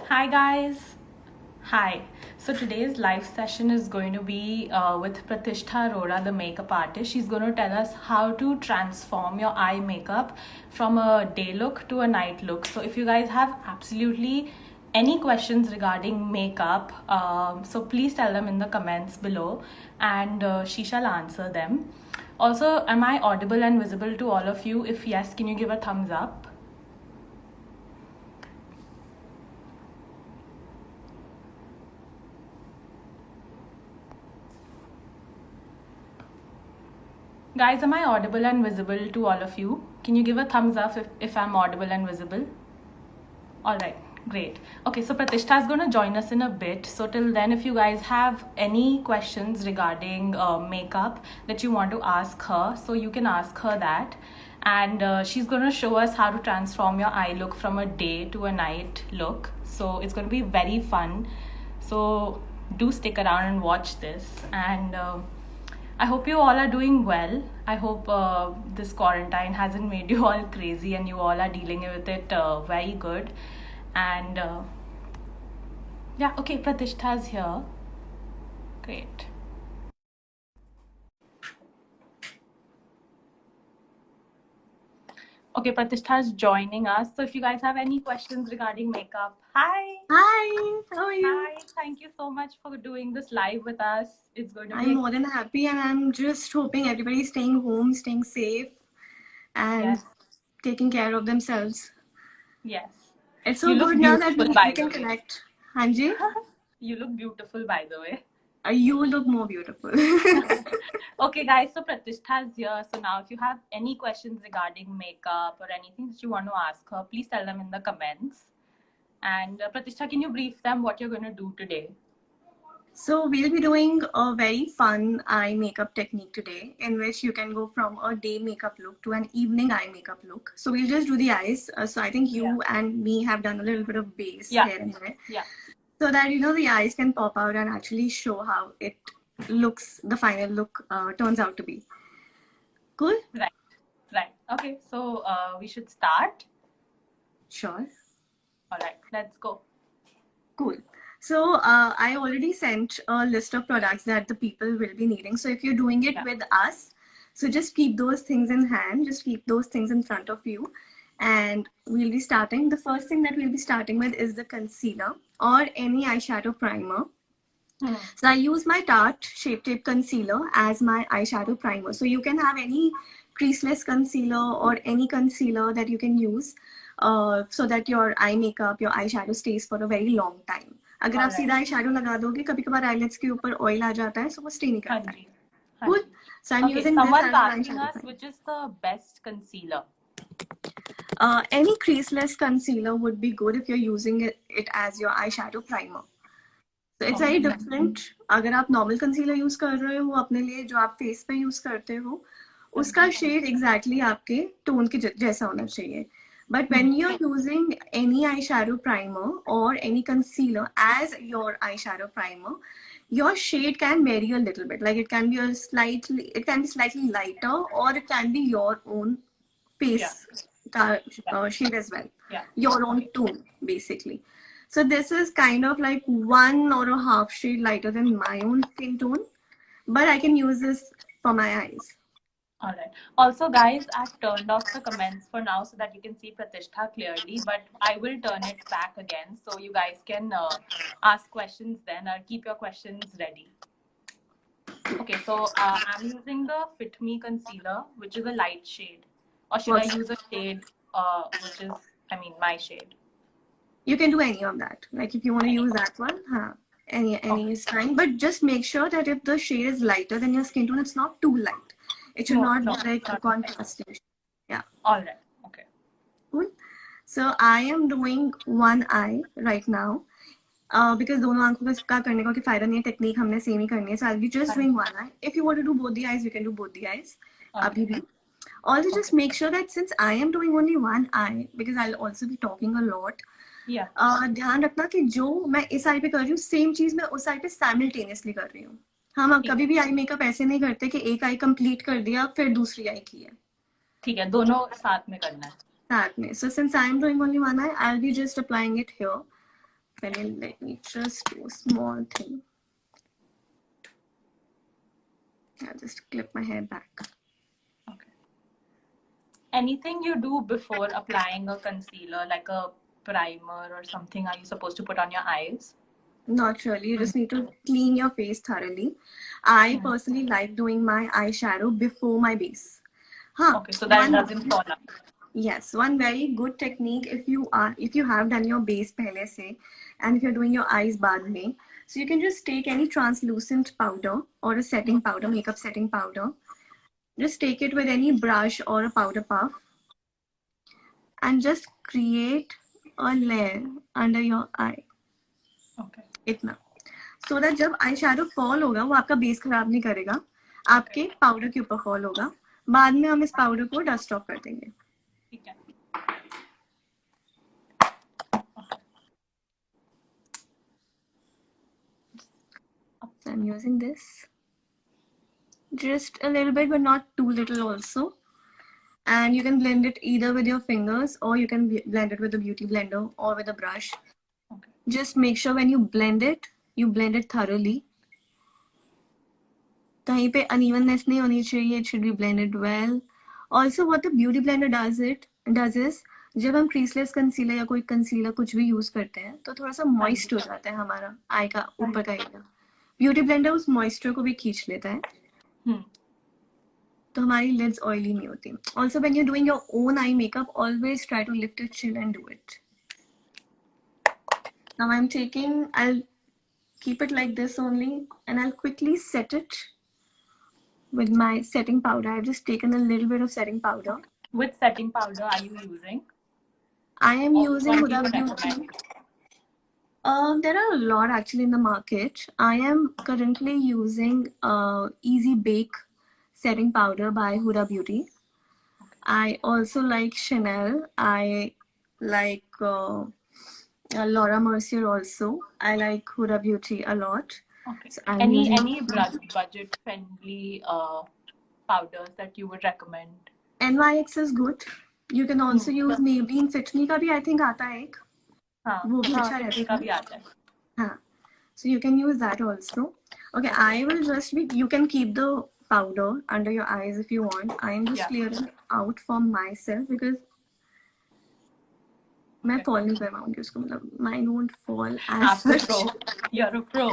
Hi guys. Hi. So today's live session is going to be with Pratishtha Arora, the makeup artist. She's going to tell us how to transform your eye makeup from a day look to a night look. So if you guys have absolutely any questions regarding makeup, so please tell them in the comments below, and she shall answer them. Also, am I audible and visible to all of you? If yes, can you give a thumbs up? Guys, am I audible and visible to all of you? Can you give a thumbs up if I'm audible and visible? All right, great. Okay, so Pratishtha is going to join us in a bit. So till then, if you guys have any questions regarding makeup that you want to ask her, so you can ask her that. And she's going to show us how to transform your eye look from a day to a night look. So it's going to be very fun. So do stick around and watch this. And I hope you all are doing well. I hope this quarantine hasn't made you all crazy and you all are dealing with it very good. And yeah, okay, Pratishtha's here. Great. Okay, Pratishtha is joining us. So if you guys have any questions regarding makeup, hi. Hi, how are you? Hi, thank you so much for doing this live with us. It's going to be I'm more than happy, and I'm just hoping everybody's staying home, staying safe, and yes, taking care of themselves. yes. It's You so look good now that beautiful, by we the can way. connect. Hanji, You look beautiful, by the way. you look more beautiful. Okay, guys, so Pratishtha is here. So now, if you have any questions regarding makeup or anything that you want to ask her, please tell them in the comments. And Pratishtha, can you brief them what you're going to do today? So we'll be doing a very fun eye makeup technique today, in which you can go from a day makeup look to an evening eye makeup look. So we'll just do the eyes. So I think you and me have done a little bit of base here and there. Yeah. So that the eyes can pop out and actually show how it looks, the final look turns out to be. Cool? Right. Okay, so we should start. Sure. All right, let's go. Cool. So I already sent a list of products that the people will be needing. So if you're doing it with us, so just keep those things in hand, just keep those things in front of you. And we'll be starting. The first thing that we'll be starting with is the concealer or any eyeshadow primer. So I use my Tarte Shape Tape Concealer as my eyeshadow primer. So you can have any creaseless concealer or any concealer that you can use so that your eye makeup, your eyeshadow stays for a very long time. अगर आप सीधा eyeshadow लगा दोगे कभी कभार eyelids के ऊपर oil आ जाता है, so वो stay नहीं करता है. Cool. So I'm using this as my eyeshadow primer. Which is the best concealer? Any creaseless concealer would be good if you're using it as your eyeshadow primer. So it's very different. अगर आप normal concealer use कर रहे हो अपने लिए जो आप face पे use करते हो उसका shade exactly आपके tone के जैसा होना चाहिए. But when you're using any eyeshadow primer or any concealer as your eyeshadow primer, your shade can vary a little bit. Like it can be slightly lighter, or it can be your own face shade as well. Your own tone, basically. So this is kind of like 1.5 shade lighter than my own skin tone, but I can use this for my eyes. All right. Also, guys, I've turned off the comments for now so that you can see Pratishtha clearly, but I will turn it back again so you guys can ask questions then, or keep your questions ready. Okay, so I'm using the Fit Me concealer, which is a light shade. Or should I use a shade which is, my shade? You can do any of that. Like if you want to use that one, any is fine. But just make sure that if the shade is lighter than your skin tone, it's not too light. It should not be like a contrasting. Yeah. All right. Okay. Cool. So I am doing one eye right now. Because दोनों आंखों का करने का फायदा नहीं है, technique हमने same ही करनी है. So I'll be just doing one eye. If you want to do both the eyes, you can do both the eyes. अभी भी. Also, just make sure that since I am doing only one eye, because I'll also be talking a lot. ध्यान रखना कि जो मैं इस आई पे कर रही हूँ सेम चीज मैं उस आई पे साइमल्टेनियसली कर रही हूँ. हम कभी भी आई मेकअप ऐसे नहीं करते कि एक आई कंप्लीट कर दिया फिर दूसरी आई की है. ठीक है, दोनों साथ में करना है. साथ में. So since I am doing only one eye, I'll be just applying it here let me just do a small thing. I'll just clip my hair back. Okay. Anything you do before applying a concealer, like a primer or something, are you supposed to put on your eyes? Not really. You just need to clean your face thoroughly. I personally like doing my eyeshadow before my base. Okay, so that it doesn't fall out. Yes, one very good technique if you have done your base pehle se, and if you're doing your eyes baad mein, so you can just take any translucent powder or a setting powder, makeup setting powder. Just take it with any brush or a powder puff and just create a layer under your eye. Okay. इतना, so that जब eye shadow fall होगा वो आपका base खराब नहीं करेगा, आपके powder के ऊपर फॉल होगा. बाद में हम इस पाउडर को डस्ट ऑफ कर देंगे. ठीक है. So I'm using this just a little bit, but not too little also. And you can blend it either with your fingers or you can blend it with a beauty blender or with a brush. Okay. Just make sure when you blend it thoroughly. कहीं पे unevenness नहीं होनी चाहिए. It should be blended well. Also, what the beauty blender does is जब हम creaseless concealer या कोई concealer कुछ भी use करते हैं तो थोड़ा सा moist हो जाता है हमारा eye का ऊपर का एरिया. Beauty blender उस moisture को भी खींच लेता है. तो हमारी lids oily नहीं होती. Also, when you're doing your own eye makeup, always try to lift your chin and do it. Now I'll keep it like this only, and I'll quickly set it with my setting powder. I've just taken a little bit of setting powder. Which setting powder are you using? I am using Huda Beauty. There are a lot actually in the market. I am currently using Easy Bake setting powder by Huda Beauty. I also like Chanel. I like Laura Mercier also. I like Huda Beauty a lot. Okay. So any budget friendly powders that you would recommend? NYX is good. You can also use Maybelline Fit Me का भी I think आता है एक. वो भी अच्छा रहता है. हाँ. So you can use that also. Okay, I will just you can keep the powder under your eyes if you want. I am just clearing it out for myself because मैं fall नहीं करवाऊंगी उसको, मतलब mine won't fall as such. You're a pro.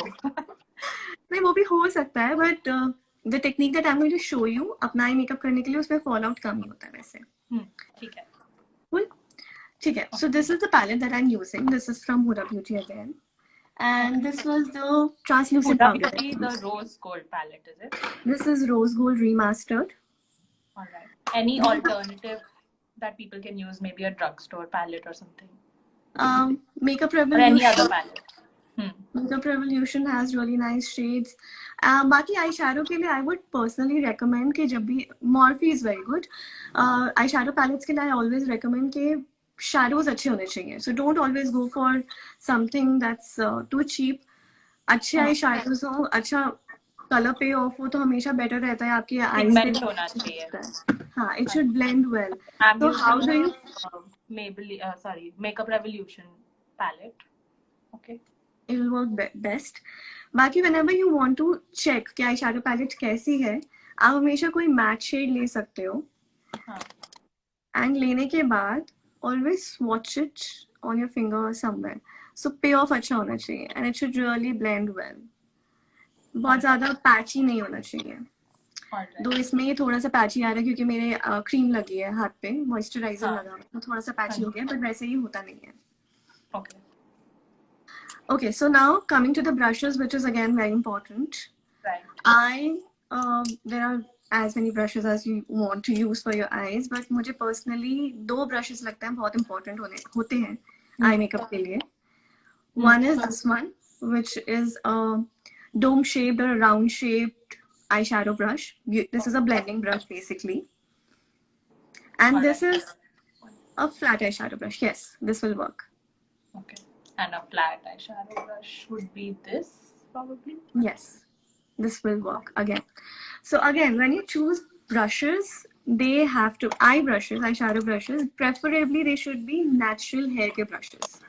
नहीं, वो भी हो सकता है, but the technique that I'm going to show you अपना eye makeup करने के लिए उसमें fall out कम ही होता है वैसे. ठीक है. Cool. ठीक है. So this is the palette that I'm using. This is from Huda Beauty again. And this was the translucent powder. The rose gold palette, is it? This is rose gold remastered. All right. Any alternative that people can use, maybe a drugstore palette or something? Makeup Revolution. Or any other palette. Makeup Revolution has really nice shades. बाकी eyeshadow के लिए I would personally recommend कि जब भी Morphe is very good. Eyeshadow palettes के लिए I always recommend कि shadows अच्छे होने चाहिए. So don't always go for something that's too cheap. अच्छे eyeshadows हो, अच्छा color pay off हो तो हमेशा better रहता है आपकी eyes पे. होना चाहिए. हाँ, it should blend well. So how do you Maybelline, Makeup Revolution palette? Okay. It will work best. बाकी whenever you want to check कि eyeshadow palette कैसी है, आप हमेशा कोई matte shade ले सकते हो. And लेने के बाद always swatch it on your finger or somewhere. So payoff अच्छा होना चाहिए and it should really blend well. बहुत ज़्यादा patchy नहीं होना चाहिए. दो इसमें ये थोड़ा सा पैची आ रहा है क्योंकि मेरे क्रीम लगी है हाथ पे, मॉइस्चराइजर लगा तो थोड़ा सा पैची हो गया, बट वैसे ही होता नहीं है. Okay, so now coming to the brushes, which is again very important. Right. There are as many brushes as you want to use for your eyes, but मुझे personally दो brushes लगता है बहुत important होते हैं eye makeup के लिए. One is this one, which is a dome shaped or a round shaped eyeshadow brush. This is a blending brush basically. And this is a flat eyeshadow brush. Yes, this will work. Okay. And a flat eyeshadow brush would be this probably? Yes, this will work again. So again, when you choose brushes, they have to, eyeshadow brushes, preferably they should be natural hair care brushes.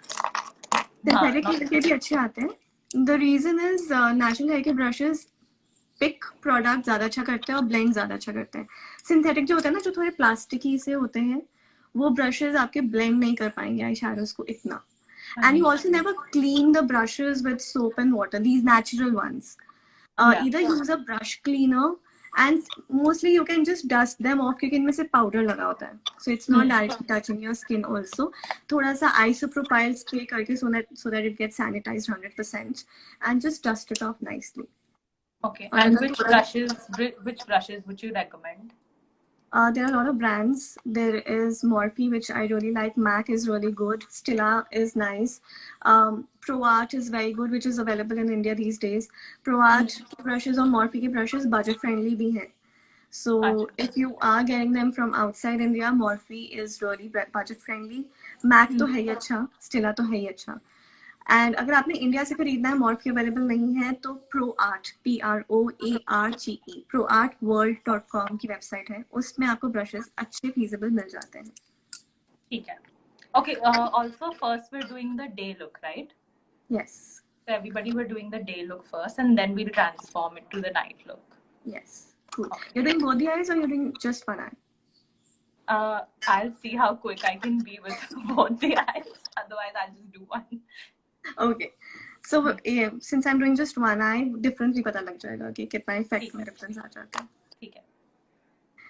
Synthetic hair के भी अच्छे आते हैं. The reason is natural hair के brushes pick product ज्यादा अच्छा करते हैं और ब्लेंड ज्यादा अच्छा करते हैं. सिंथेटिक जो होते हैं ना, जो थोड़े प्लास्टिकी से होते हैं, वो ब्रशेस आपके ब्लेंड नहीं कर पाएंगे आई शैडोज को इतना. And you also never clean the brushes with soap and water, these natural ones. Either use a brush cleaner, and mostly you can just dust them off क्योंकि इनमें से पाउडर लगा होता है, so it's not directly touching your skin also. थोड़ा सा isopropyl spray करके so that it gets sanitized 100% and just dust it off nicely. Okay. And which brushes would you recommend? There are a lot of brands. There is Morphe, which I really like. MAC is really good. Stila is nice. ProArt is very good, which is available in India these days. ProArt brushes or Morphe के brushes budget friendly भी हैं. So if you are getting them from outside India, Morphe is really budget friendly. MAC तो है ही अच्छा, Stila तो है ही अच्छा. And अगर आपने इंडिया से खरीदना है, मॉर्फी अवेलेबल नहीं है, तो ProArt, PROARGE, ProArtWorld.com की वेबसाइट है, उसमें आपको ब्रशेस अच्छे फीजेबल मिल जाते हैं. ठीक है. Okay, also first we're doing the day look, right? Yes. So everybody we're doing the day look first and then we'll transform it to the night look. Yes. Cool. Okay. You're doing both the eyes or you're doing just one eye? I'll see how quick I can be with both the eyes. Otherwise I'll just do one. Okay. So since I'm doing just one eye, differently पता लग जाएगा कि कितना effect में difference आ जाता है. ठीक है.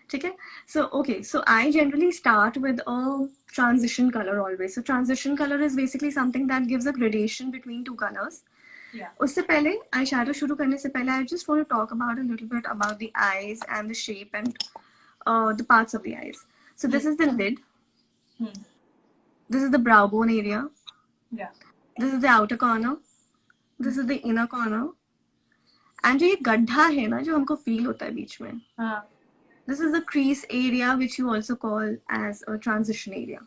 ठीक है. So okay, so I generally start with a transition color always. So transition color is basically something that gives a gradation between two colors. Yeah. उससे पहले आई शैडो शुरू करने से पहले I just want to talk about a little bit about the eyes and the shape and the parts of the eyes. So this is the lid. This is the brow bone area. Yeah. This is the outer corner. This is the inner corner. And जो ये गड्ढा है ना, जो हमको feel होता है बीच में, this is the crease area, which you also call as a transition area.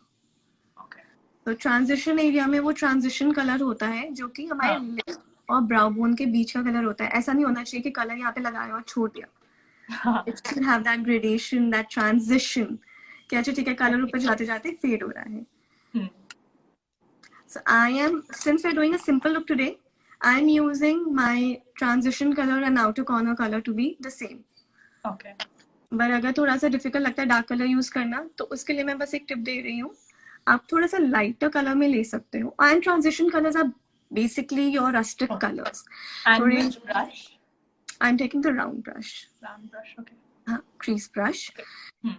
Okay. तो transition area में वो transition color होता है जो कि हमारे lip और brow bone के बीच का color होता है. ऐसा नहीं होना चाहिए कि color यहाँ पे लगाया और छोड़ दिया. It should have that gradation, that transition. कि अच्छा ठीक है, color ऊपर जाते जाते fade हो रहा है. So since we're doing a simple look today, I'm using my transition color and outer corner color to be the same. Okay. But अगर थोड़ा सा difficult लगता है dark color use करना, तो उसके लिए मैं बस एक tip दे रही हूँ. आप थोड़ा सा lighter color में ले सकते हो. And transition colors are basically your rustic colors. And which brush? I'm taking the round brush. Round brush, okay. Crease brush. Okay.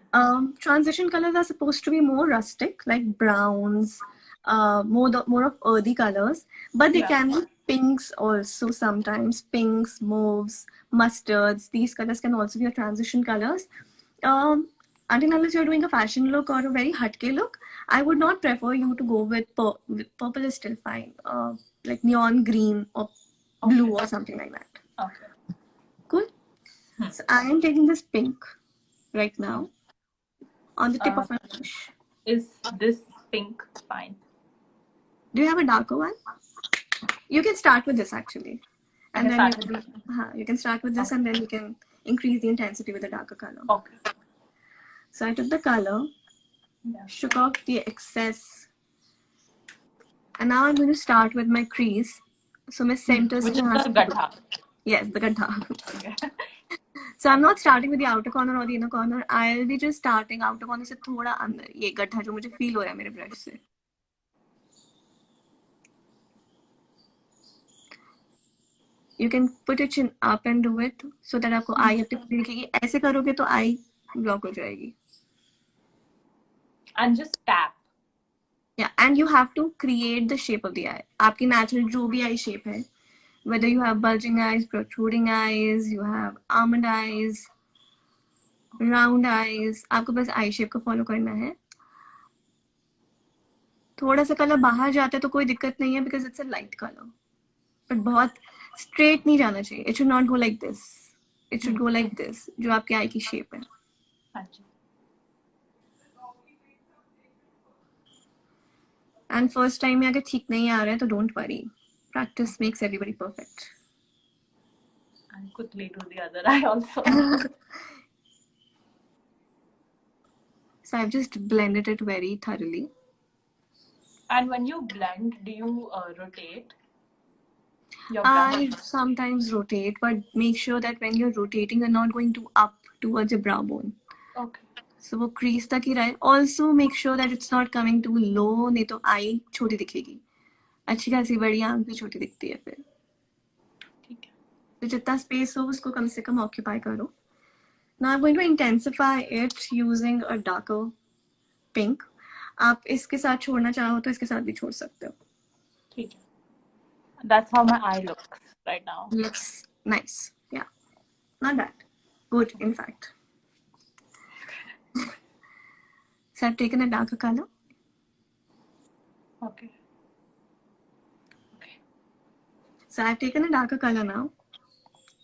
Transition colors are supposed to be more rustic, like browns, more of earthy colors, but they can be pinks also sometimes. Pinks, mauves, mustards, these colors can also be your transition colors. Until unless you're doing a fashion look or a very hatke look, I would not prefer you to go with purple is still fine, like neon green or blue or something like that. Okay. Cool. So I am taking this pink right now on the tip of my brush. Is this pink fine? Do you have a darker one? You can start with this actually, and then you can start with this, and then you can increase the intensity with a darker color. Okay. So I took the color, shook off the excess, and now I'm going to start with my crease. So my center. Which is the gadha. Yes, the gadha. Okay. So I'm not starting with the outer corner or the inner corner. I'll be just starting outer corner से थोड़ा अंदर, ये गड्ढा जो मुझे feel हो रहा है मेरे brush से. You can put your chin up and do it so that आपको eye tip दिखेगी. ऐसे करोगे तो eye block हो जाएगी. And just tap. Yeah, and you have to create the shape of the eye. आपकी natural जो भी eye shape है, whether you have bulging eyes, protruding eyes, you have almond eyes, round eyes, आपको बस eye shape को follow करना है. थोड़ा सा कलर बाहर जाता है तो कोई दिक्कत नहीं है because it's a light color. But बहुत straight नहीं जाना चाहिए. It should not go like this. It should go like this, जो आपके eye की shape है. And first time में अगर ठीक नहीं आ रहा है तो don't worry. Practice makes everybody perfect. And quickly do the other eye also. So I've just blended it very thoroughly. And when you blend, do you rotate your I brush? sometimes rotate, but make sure that when you're rotating, you're not going too up towards your brow bone. Okay. So वो crease तक ही रहे. Also make sure that it's not coming too low, नहीं तो eye छोटी दिखेगी. अच्छी खासी बड़ी आंख भी छोटी दिखती है फिर. ठीक है. तो जितना space हो उसको कम से कम occupy करो. Now I'm going to intensify it using a darker pink. आप इसके साथ छोड़ना चाहो तो इसके साथ भी छोड़ सकते हो. ठीक है. That's how my eye looks right now. Looks nice. Yeah. Not bad. Good, in fact. So I've taken a darker color. Okay. Okay. So I've taken a darker color now.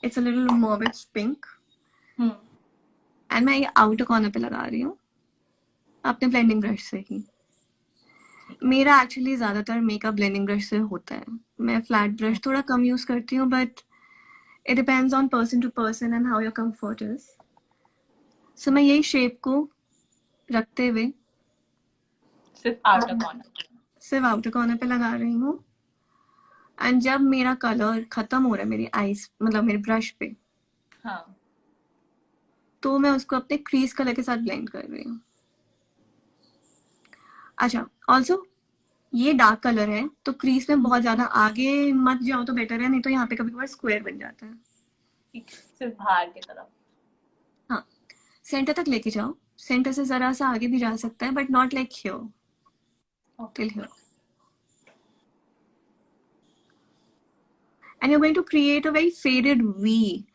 It's a little mauvish pink. And मैं ये outer corner पे लगा रही हूँ अपने blending brush से ही. मेरा actually ज़्यादातर makeup blending brush से होता है. मैं flat brush थोड़ा कम use करती हूँ, but it depends on person to person and how your comfort is. So मैं यही shape को रखते हुए सिर्फ outer corner पे लगा रही हूँ. एंड जब मेरा कलर खत्म हो रहा है मेरी आईज मतलब मेरे ब्रश पे, हाँ, तो मैं उसको अपने क्रीज कलर के साथ ब्लेंड कर रही हूँ. अच्छा, ऑल्सो ये डार्क कलर है तो क्रीज में बहुत ज्यादा आगे मत जाओ तो बेटर है, नहीं तो यहाँ पे कभी कभार स्क्वायर बन जाता है. सिर्फ बाहर की तरफ. हाँ, सेंटर तक लेके जाओ. सेंटर से जरा सा आगे भी जा सकता है, but not like here, till here. And you are going to create a very faded V,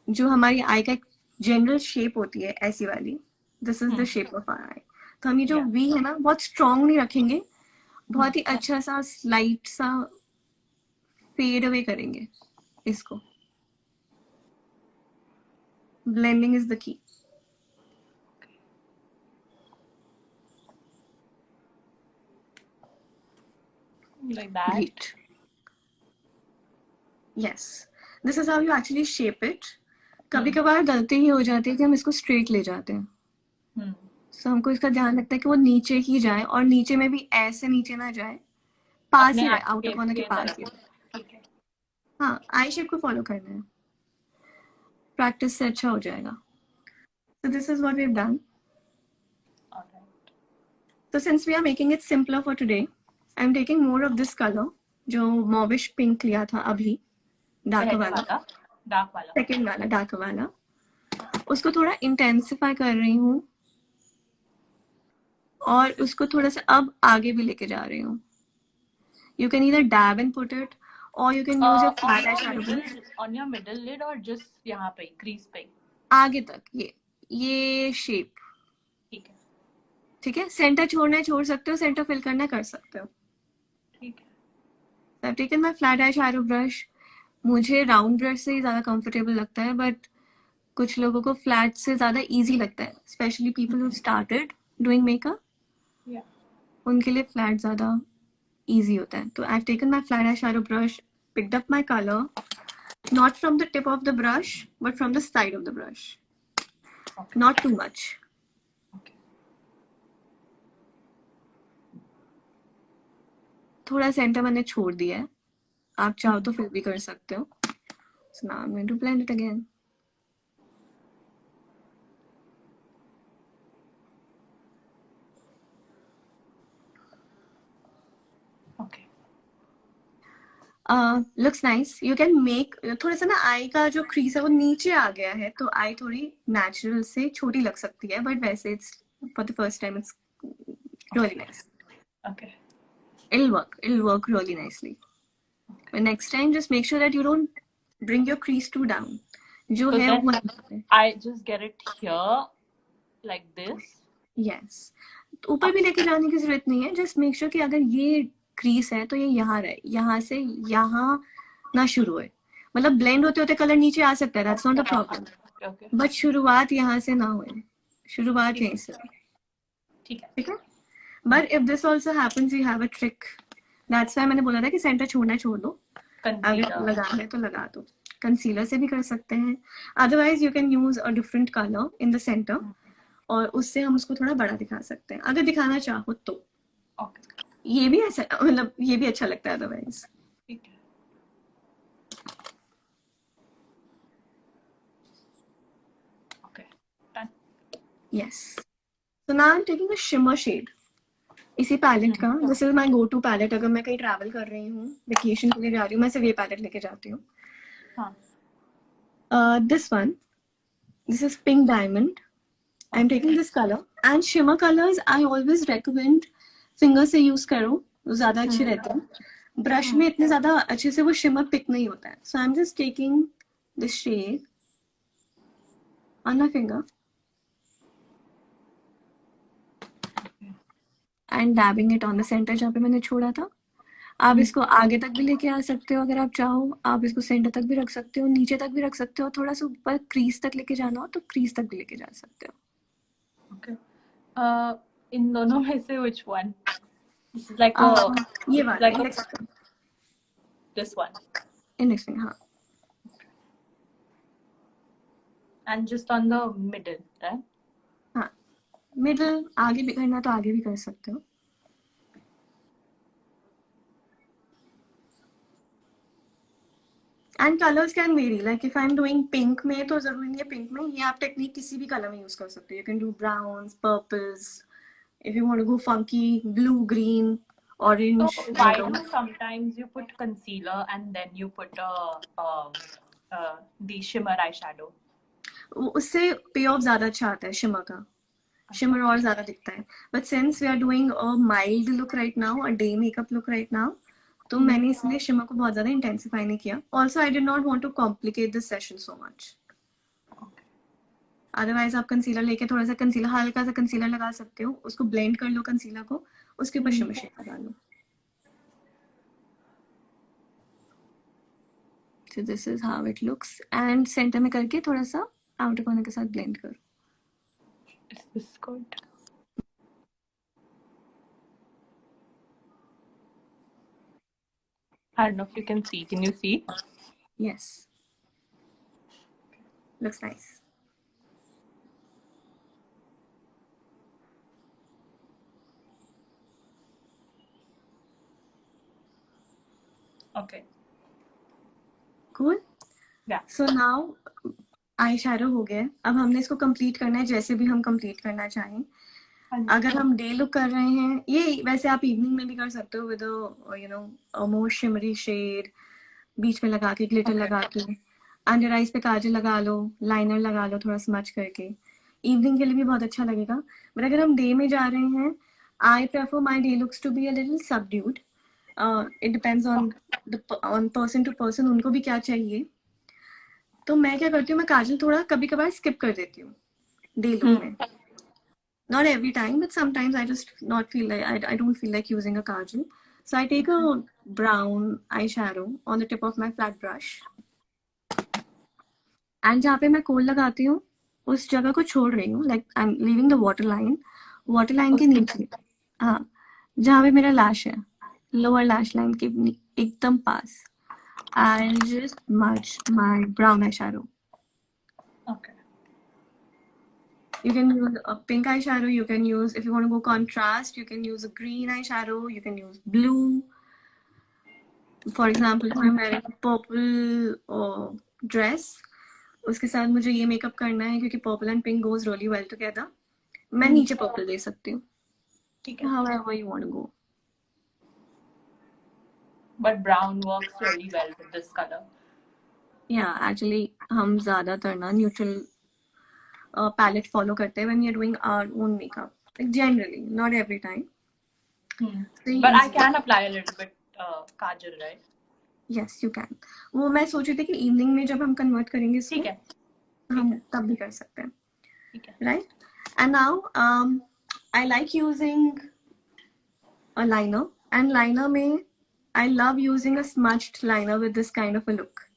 जो हमारी आई का जनरल शेप होती है ऐसी वाली. This is the shape of our eye. तो हम ये जो वी है ना बहुत स्ट्रॉन्ग नहीं रखेंगे, बहुत ही अच्छा सा स्लाइट सा फेड अवे करेंगे इसको. Blending is the key. Like that. Great. Yes, this is how you actually shape it. कभी कभार गलती ही हो जाती है कि हम इसको स्ट्रेट ले जाते हैं. So हमको इसका ध्यान रखता है कि वो नीचे ही जाए, और नीचे में भी ऐसे नीचे ना जाए, पास ही रहे, आउटर कॉर्नर के पास ही. हाँ, आई शेप को फॉलो करना है. प्रैक्टिस से अच्छा हो जाएगा. So this is what we've done. So since we are making it simpler for today, I'm taking more of this color, जो mauvish pink लिया था अभी, डार्क वाला, सेकेंड वाला डार्क वाला. उसको थोड़ा इंटेंसिफाई कर रही हूँ और उसको थोड़ा सा अब आगे भी लेके जा रही हूँ. You can either dab and put it, or you can use your flat eyeshadow on your middle lid, or just यहाँ पे crease पे आगे तक. ये शेप ठीक है. ठीक है. सेंटर छोड़ना है छोड़ सकते हो, सेंटर फिल करना है कर सकते हो. ठीक है. I've taken my flat eyeshadow brush. मुझे राउंड ब्रश से ही ज़्यादा कंफर्टेबल लगता है, बट कुछ लोगों को फ्लैट से ज़्यादा इजी लगता है, specially people who started doing makeup. उनके लिए फ्लैट ज़्यादा easy होता है. तो I've taken my flat eyeshadow brush, picked up my color, not from the tip of the brush, but from the side of the brush. Okay. Not too much. Okay. थोड़ा centre मैंने छोड़ दिया है, आप चाहो तो फिर भी कर सकते हो. So now I'm going to blend it again. Looks nice. You can make थोड़ा सा ना आई का जो क्रीज है वो नीचे आ गया है, तो आई थोड़ी नेचुरल से छोटी लग सकती है, बट वैसे it's for the first time it's really nice. Okay. It'll work really nicely. But next time just make sure that you don't bring your crease too down. जो So है वो I just get it here like this. Yes. तो ऊपर भी लेके जाने की जरूरत नहीं है. Just make sure कि अगर ये क्रीज है तो ये यहाँ रहे, यहाँ से यहाँ ना शुरू है. मतलब ब्लेंड होते होते कलर नीचे आ सकता है, that's not a problem, but शुरुआत यहाँ से ना हो, शुरुआत यहीं से. ठीक है. But if this also happens you have a trick. That's why मैंने बोला था कि सेंटर छोड़ना छोड़ दो, अगर लगाना है तो लगा दो. कंसीलर से भी कर सकते हैं, otherwise you can use a different colour in the centre, और उससे हम उसको थोड़ा बड़ा दिखा सकते हैं अगर दिखाना चाहो तो. ये भी ऐसा, मतलब ये भी अच्छा लगता है अदरवाइज। ठीक है। Okay. Done. Yes. So now I am taking a shimmer shade इसी पैलेट का। This is my go to palette. अगर मैं कहीं ट्रैवल कर रही हूँ, वेकेशन के लिए जा रही हूँ, मैं सिर्फ ये पैलेट लेके जाती हूँ। हाँ. This one, this is pink diamond. I'm Okay. taking this color and shimmer colors I always recommend finger से यूज करो, वो ज्यादा अच्छे रहते हैं। ब्रश में इतने ज्यादा अच्छे से वो शिमर पिक नहीं होता है। So I'm just taking this shade on my finger and dabbing it on the center जहाँ पे मैंने छोड़ा था। आप इसको आगे तक भी लेके आ सकते हो अगर आप चाहो। आप इसको सेंटर तक भी रख सकते हो, नीचे तक भी रख सकते हो, थोड़ा सा ऊपर क्रीज तक लेके जाना हो तो क्रीज तक भी लेके जा सकते हो। Okay. इन दोनों में से which one? This is like a ये वाला like a index, this one. Index finger, हाँ। And just on the middle, right? हाँ, मिडल, आगे भी करना तो आगे भी कर सकते हो। And colours can very, like if I am doing pink में तो जरूरी नहीं है पिंक में, ये आप टेक्निक किसी भी कलर में यूज कर सकते हो। You can do browns, purples, if you want to go funky, blue, green, So orange, why yellow. do sometimes you put concealer and then you put the shimmer eyeshadow? उससे पे of ज्यादा अच्छा आता है shimmer का। Shimmer और ज्यादा दिखता है। But since we are doing a mild look right now, a day makeup look right now, तो मैंने इसलिए शिमर को बहुत ज्यादा इंटेंसिफाई नहीं किया। Also I did not want to complicate this session so much. Otherwise आप कंसीलर लेके थोड़ा सा कंसीलर, हल्का सा कंसीलर लगा सकते हो, उसको ब्लेंड कर लो कंसीलर को, उसके ऊपर शिमर शेड लगा लो। So this is how it looks, and centre में करके थोड़ा सा आउटर कॉर्नर के साथ ब्लेंड करो। Is this good? I don't know if you can see. Can you see? Yes, looks nice. Okay. Cool. Yeah. So now eye shadow हो गया। अब हमने इसको कंप्लीट करना है जैसे भी हम कंप्लीट करना चाहें। अगर हम डे लुक कर रहे हैं, ये वैसे आप इवनिंग में भी कर सकते हो with you know a more shimmery shade, बीच में लगा के ग्लिटर लगा के, अंडर आईज पे काजल लगा लो, लाइनर लगा लो थोड़ा स्मच करके। इवनिंग के लिए भी बहुत अच्छा लगेगा। बट अगर हम डे में जा रहे हैं, I prefer my day looks to be a little subdued. It depends on person to person, उनको भी क्या चाहिए। तो मैं क्या करती हूँ, मैं काजल थोड़ा कभी कभार स्किप कर देती हूँ डे लुक में। Not every time, but sometimes I just not feel like I don't feel like using a kajal. So I take a brown eyeshadow on the tip of my flat brush. And जहाँ पे मैं कोल लगाती हूँ उस जगह को छोड़ रही हूँ, like I'm leaving the waterline. Waterline के नीचे, हाँ, जहाँ पे मेरा लैश है, lower lash line के एकदम पास, I'll just smudge my brown eyeshadow. Okay. You can use a pink eyeshadow, you can use, if you want to go contrast, you can use a green eyeshadow, you can use blue. For example, if I'm wearing a purple dress, उसके साथ मुझे ये makeup करना है क्योंकि purple and pink goes really well together, मैं नीचे purple दे सकती हूँ। ठीक है. However you want to go. But brown works really well with this color. Yeah, actually हम ज्यादातर ना न्यूट्रल पैलेट फॉलो करते हैं when we are doing our own makeup. Like generally, not every time. But I can apply a little bit kajal, right? Yes, you can. वो मैं सोच रही थी कि इवनिंग में जब हम कन्वर्ट करेंगे इसको, ठीक है, हम तब भी कर सकते हैं। ठीक है. Right? And now I like using a liner, and liner में I love using a smudged liner with this kind of a look.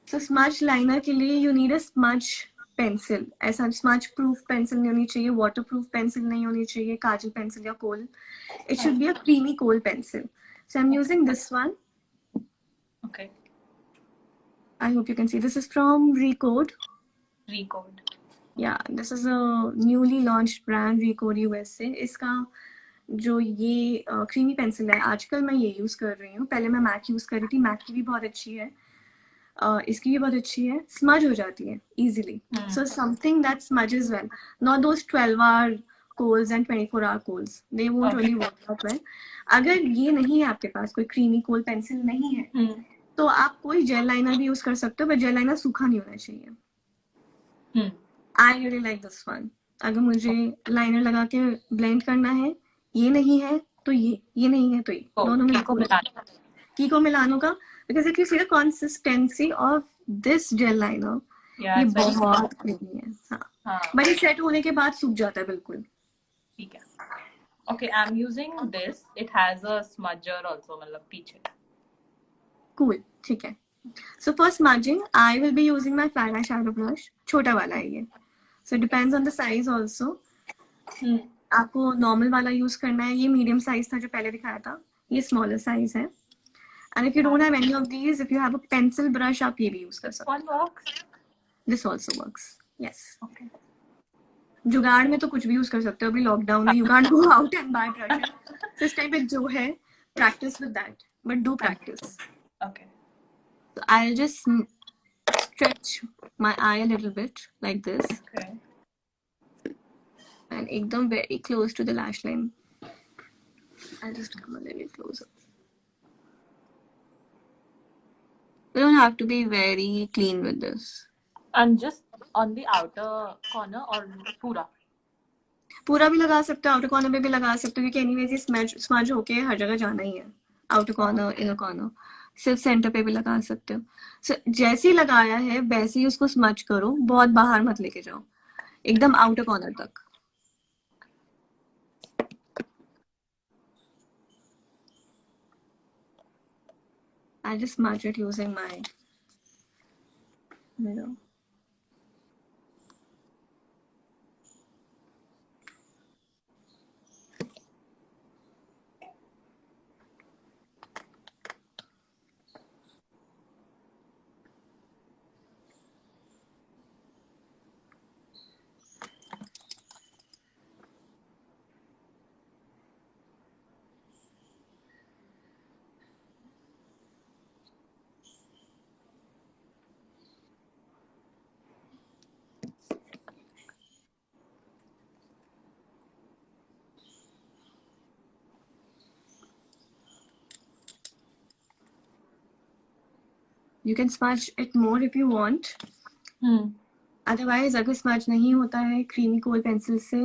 So smudged liner के लिए you need a smudge pencil. ऐसा smudge proof pencil नहीं होनी चाहिए, water proof pencil नहीं होनी चाहिए, काजल pencil या कोल. It should be a creamy kohl pencil. So I'm using this one. Okay. I hope you can see. This is from Recode. Recode. Yeah, this is a newly launched brand, Recode USA. इसका जो ये creamy pencil है, आजकल मैं ये use कर रही हूँ, पहले मैं मैक यूज कर रही थी, मैक की भी बहुत अच्छी है, इसकी भी बहुत अच्छी है, स्मज हो जाती है easily. So something that smudges well, not those 12 hour kohls and 24 hour kohls, they won't really work out well. अगर ये नहीं है आपके पास, कोई क्रीमी कोल पेंसिल नहीं है, तो आप कोई जेल लाइनर भी यूज कर सकते हो, बट जेल लाइनर सूखा नहीं होना चाहिए. I really like this one. अगर मुझे लाइनर लगा के ब्लेंड करना है, ये नहीं है तो ये नहीं है तो ये, दोनों में की को मिलानो का, because if you see the consistency of this gel liner, ये बहुत क्रीमी है. हाँ, बट ये सेट होने के बाद सूख जाता है बिल्कुल. ठीक है. Okay, I'm using this. It has a smudger also, मतलब पीछे. Cool, ठीक है. So for smudging, I will be using my flat eyeshadow brush. छोटा वाला है ये. So it depends on the size also. आपको नॉर्मल वाला यूज करना है. ये मीडियम साइज था जो पहले दिखाया था, ये स्मॉलर साइज है. And if you don't have any of these, if you have a pencil brush, आप ये भी यूज कर सकते हो. One works. This also works. Yes. Okay. जुगाड़ में तो कुछ भी यूज कर सकते हो. अभी लॉकडाउन में you can't go out and buy brushes. So इस टाइम पे जो है, practice with that. But do practice. Okay. So I'll just stretch my eye a little bit like this. Okay. And एकदम very close to the lash line. I'll just come a little closer. You don't have to be very clean with this. And just on the outer corner or पूरा? पूरा भी लगा सकते हो, outer corner पे भी लगा सकते हो, क्योंकि एनीवेज ये स्मज होके हर जगह जाना ही है. आउटर कॉर्नर, इनर कॉर्नर, सिर्फ सेंटर पे भी लगा सकते हो. So, जैसे ही लगाया है वैसे ही उसको स्मज करो, बहुत बाहर मत लेके जाओ, एकदम आउटर कॉर्नर तक. I just smudge it using my mirror. You can smudge it more if you want. Otherwise, अगर smudge नहीं होता है creamy kohl pencil से,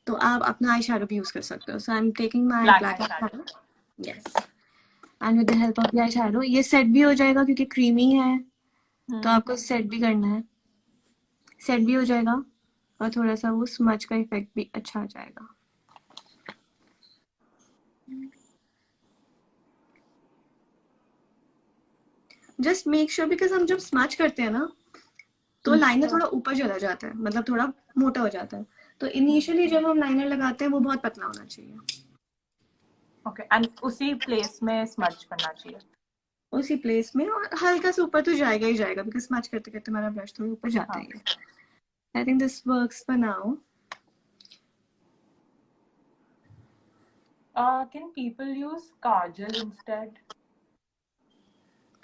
तो आप अपना आई शैडो भी यूज कर सकते हो. So I'm taking my black eyeshadow. Yes. And with the help of the eyeshadow, ये सेट भी हो जाएगा क्योंकि creamy है, तो आपको सेट भी करना है. सेट भी हो जाएगा और थोड़ा सा वो स्मज का इफेक्ट भी अच्छा आ जाएगा. जस्ट मेक श्योर, बिकॉज हम जब स्मच करते हैं ना तो लाइनर थोड़ा ऊपर चला जाता है, मतलब थोड़ा मोटा हो जाता है. तो इनिशियली जब हम लाइनर लगाते हैं वो बहुत पतला होना चाहिए. ओके. एंड उसी प्लेस में स्मज करना चाहिए. उसी प्लेस में, और हल्का सा ऊपर तो जाएगा ही जाएगा, बिकॉज स्मच करते करते हमारा ब्रश थोड़ा ऊपर जाता है. I think this works for now. Can people use kajal instead?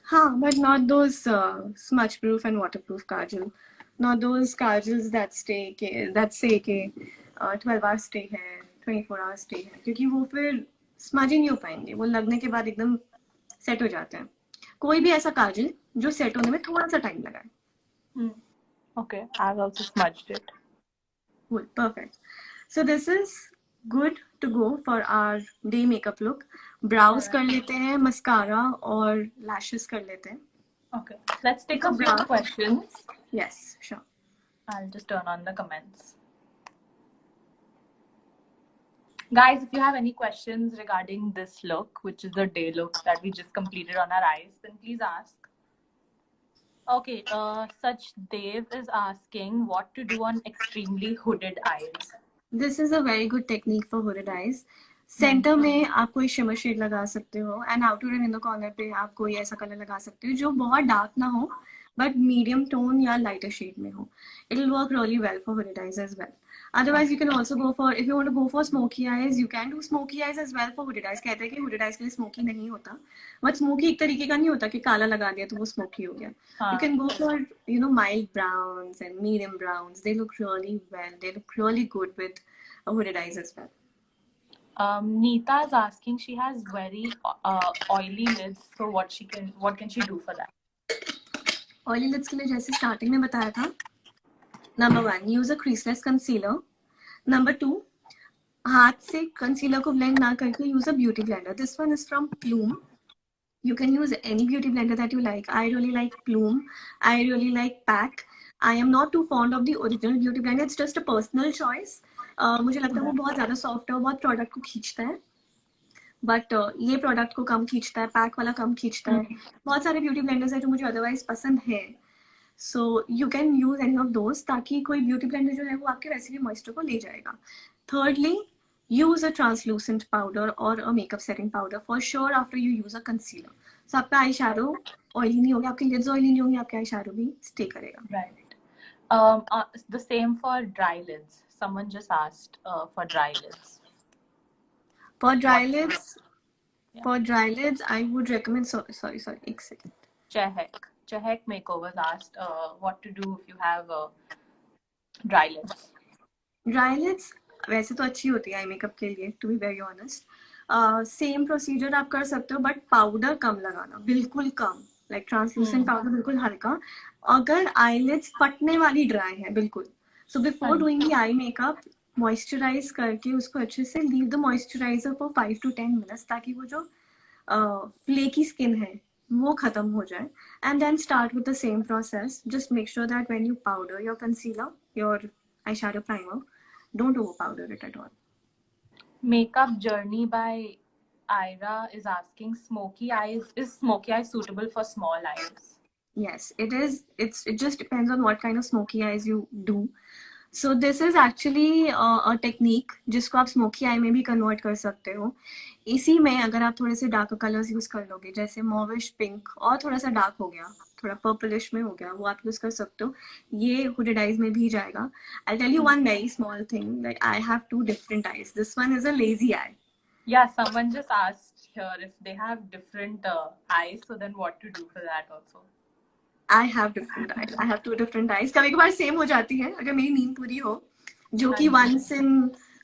हाँ, but not those smudge proof and waterproof kajal. Not those kajals that say के 12 hours stay है, 24 hours stay है, क्योंकि वो फिर स्मज ही नहीं हो पाएंगे. वो लगने के बाद एकदम सेट हो जाते हैं. कोई भी ऐसा काजल जो सेट होने में थोड़ा सा टाइम लगा है. Okay, I've also smudged it. Cool, perfect. So this is good to go for our day makeup look. Brows कर लेते हैं, mascara और lashes कर लेते हैं. Okay, let's take a few questions. Yes, sure. I'll just turn on the comments. Guys, if you have any questions regarding this look, which is the day look that we just completed on our eyes, then please ask. Okay, Sachdev is asking what to do on extremely hooded eyes. This is a very good technique for hooded eyes. Centre में आप कोई shimmer shade लगा सकते हो, and outer and inner corner पे आप कोई ऐसा कलर लगा सकते हो जो बहुत डार्क ना हो बट मीडियम टोन या लाइटर शेड में हो. It will work really well for hooded eyes as well. Otherwise, you can also go for, if you want to go for smoky eyes, you can do smoky eyes as well for hooded eyes. कहते हैं कि hooded eyes के लिए smoky नहीं होता, but smoky एक तरीके का नहीं होता कि काला लगा दिया तो वो smoky हो गया. You can go for, you know, mild browns and medium browns. They look really well. They look really good with hooded eyes as well. Neeta is asking, she has very oily lids, so what can she do for that? Oily lids के लिए जैसे starting में बताया था, Number 1, use a creaseless concealer. Number 2, हाथ से concealer को blend ना करके use a beauty blender. This one is from Plume. You can use any beauty blender that you like. I really like Plume. I really like PAC. I am not too fond of the original beauty blender. It's just a personal choice. मुझे लगता है वो बहुत ज़्यादा soft है, वो बहुत product को खींचता है. बट ये प्रोडक्ट को कम खींचता है, पैक वाला कम खींचता है. बहुत सारे ब्यूटी ब्लेंडर्स हैं जो मुझे अदरवाइज पसंद है. So you can use any of those, ताकि कोई ब्यूटी ब्लेंडर जो है वो आपके वैसे भी मॉइस्चर को ले जाएगा. Thirdly, use a translucent powder or a makeup setting powder for sure after you use a concealer. So आपका आई शैडो ऑयली नहीं होगा, आपके लिड्स ऑयली नहीं होंगे, आपका आई शैडो भी स्टे करेगा. Right. The same for dry lids. Someone just asked for dry lids. For dry lids, I would recommend. Sorry. एक second. Chehek Makeovers asked what to do if you have dry lids. Dry lids वैसे तो अच्छी होती है आई makeup के लिए, to be very honest. Same procedure आप कर सकते हो, बट पाउडर कम लगाना, बिल्कुल कम. लाइक ट्रांसलूसेंट पाउडर बिल्कुल हल्का. अगर आईलिड्स फटने वाली ड्राई है बिल्कुल, so before doing the eye makeup moisturize करके उसको अच्छे से leave the moisturizer for 5 to 10 minutes, ताकि वो जो फ्लेकी स्किन है वो खत्म हो जाए. And then start with the same process. Just make sure that when you powder your concealer, your eye shadow primer, don't over powder it at all. Makeup Journey by Ira is asking, smoky eyes, is smoky eyes suitable for small eyes? Yes, it is. It just depends on what kind of smoky eyes you do. So this is actually a technique जिसको आप smoky eye में भी convert कर सकते हो. इसी में अगर आप थोड़े से darker colors use कर लोगे, जैसे mauvish pink और थोड़ा सा dark हो गया, थोड़ा पर्पलिश में हो गया, वो आप यूज कर सकते हो. ये हुडेड आईज में भी जाएगा. I'll tell you one very small thing, that I have 2 different eyes. This one is a lazy eye. Yeah, someone just asked here if they have different eyes, so then what to do for that also. I have different eyes. I have 2 different eyes. कभी कभार same हो जाती है अगर मेरी नींद पूरी हो, जो कि once in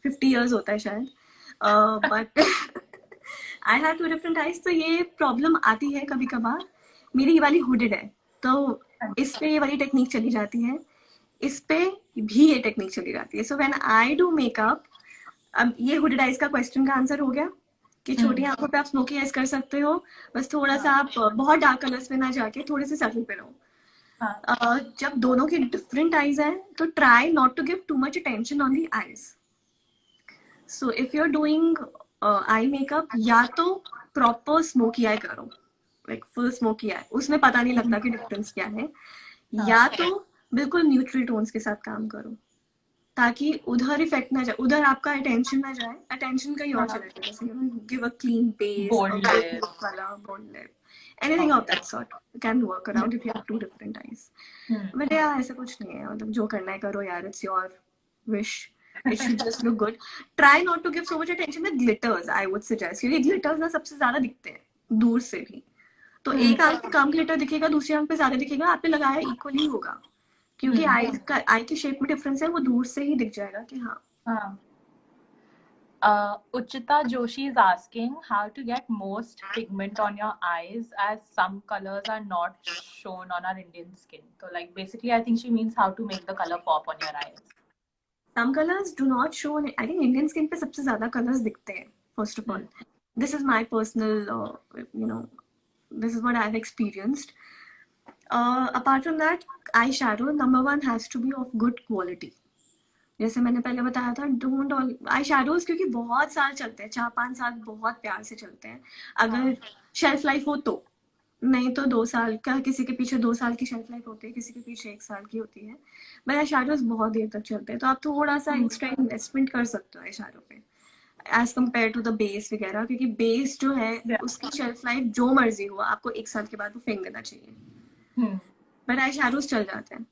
50 years होता है शायद. But I have 2 different eyes, तो ये प्रॉब्लम आती है कभी कभार. मेरी ये वाली हुडेड है, तो इस पे ये वाली टेक्निक चली जाती है, इस पे भी ये टेक्निक चली जाती है. So when I do makeup, अब ये हुडेड आइज का क्वेश्चन का आंसर हो गया कि छोटी आंखों पे आप स्मोकी आइज कर सकते हो, बस थोड़ा सा आप बहुत डार्क कलर्स में ना जाके थोड़े से सटल पे रहो. जब दोनों की डिफरेंट आइज हैं तो try not to give too much attention on the eyes. So if you are doing eye makeup, या तो प्रॉपर स्मोकी आई करो, लाइक फुल स्मोकी आई, उसमें पता नहीं लगता कि डिफरेंस क्या है, या तो बिल्कुल न्यूट्रल टोन्स के साथ काम करो, ताकि उधर इफेक्ट ना जाए, उधर आपका अटेंशन ना जाए, अटेंशन कहीं और चला जाए. जैसे give a clean base, bold lip, anything of that sort can work around if you have 2 different eyes. But यार ऐसा कुछ नहीं है, मतलब जो करना है करो यार, it's your wish. It should just look good. Try not to give so much attention with glitters, I would suggest. क्योंकि glitters ना सबसे ज्यादा दिखते हैं दूर से भी. तो एक आंख पे कम ग्लिटर दिखेगा, दूसरी आंख पे ज्यादा दिखेगा, आप पे लगाया इक्वली होगा, क्योंकि आई की शेप में डिफरेंस है, वो दूर से ही दिख जाएगा कि हाँ. Uchita Joshi is asking how to get most pigment on your eyes, as some colors are not shown on our Indian skin. So like basically I think she means how to make the color pop on your eyes. Some colors do not show on, I think Indian skin पे सबसे ज्यादा colors दिखते हैं. First of all, this is my personal this is what I've experienced. Apart from that, eyeshadow number 1 has to be of good quality. जैसे मैंने पहले बताया था, डोंट ऑल आई शैडोज, क्योंकि बहुत साल चलते हैं, 4-5 साल बहुत प्यार से चलते हैं अगर शेल्फ लाइफ हो तो, नहीं तो 2 साल का, किसी के पीछे 2 साल की शेल्फ लाइफ होती है, किसी के पीछे 1 साल की होती है. बट आई शैडोज बहुत देर तक चलते हैं, तो आप थोड़ा सा एक्स्ट्रा इन्वेस्टमेंट कर सकते हो आई शैडो पे as compare to the base वगैरह, क्योंकि बेस जो है उसकी शेल्फ लाइफ जो मर्जी हो, आपको 1 साल के बाद वो फेंक देना चाहिए. बट आई शैडोज चल जाते हैं.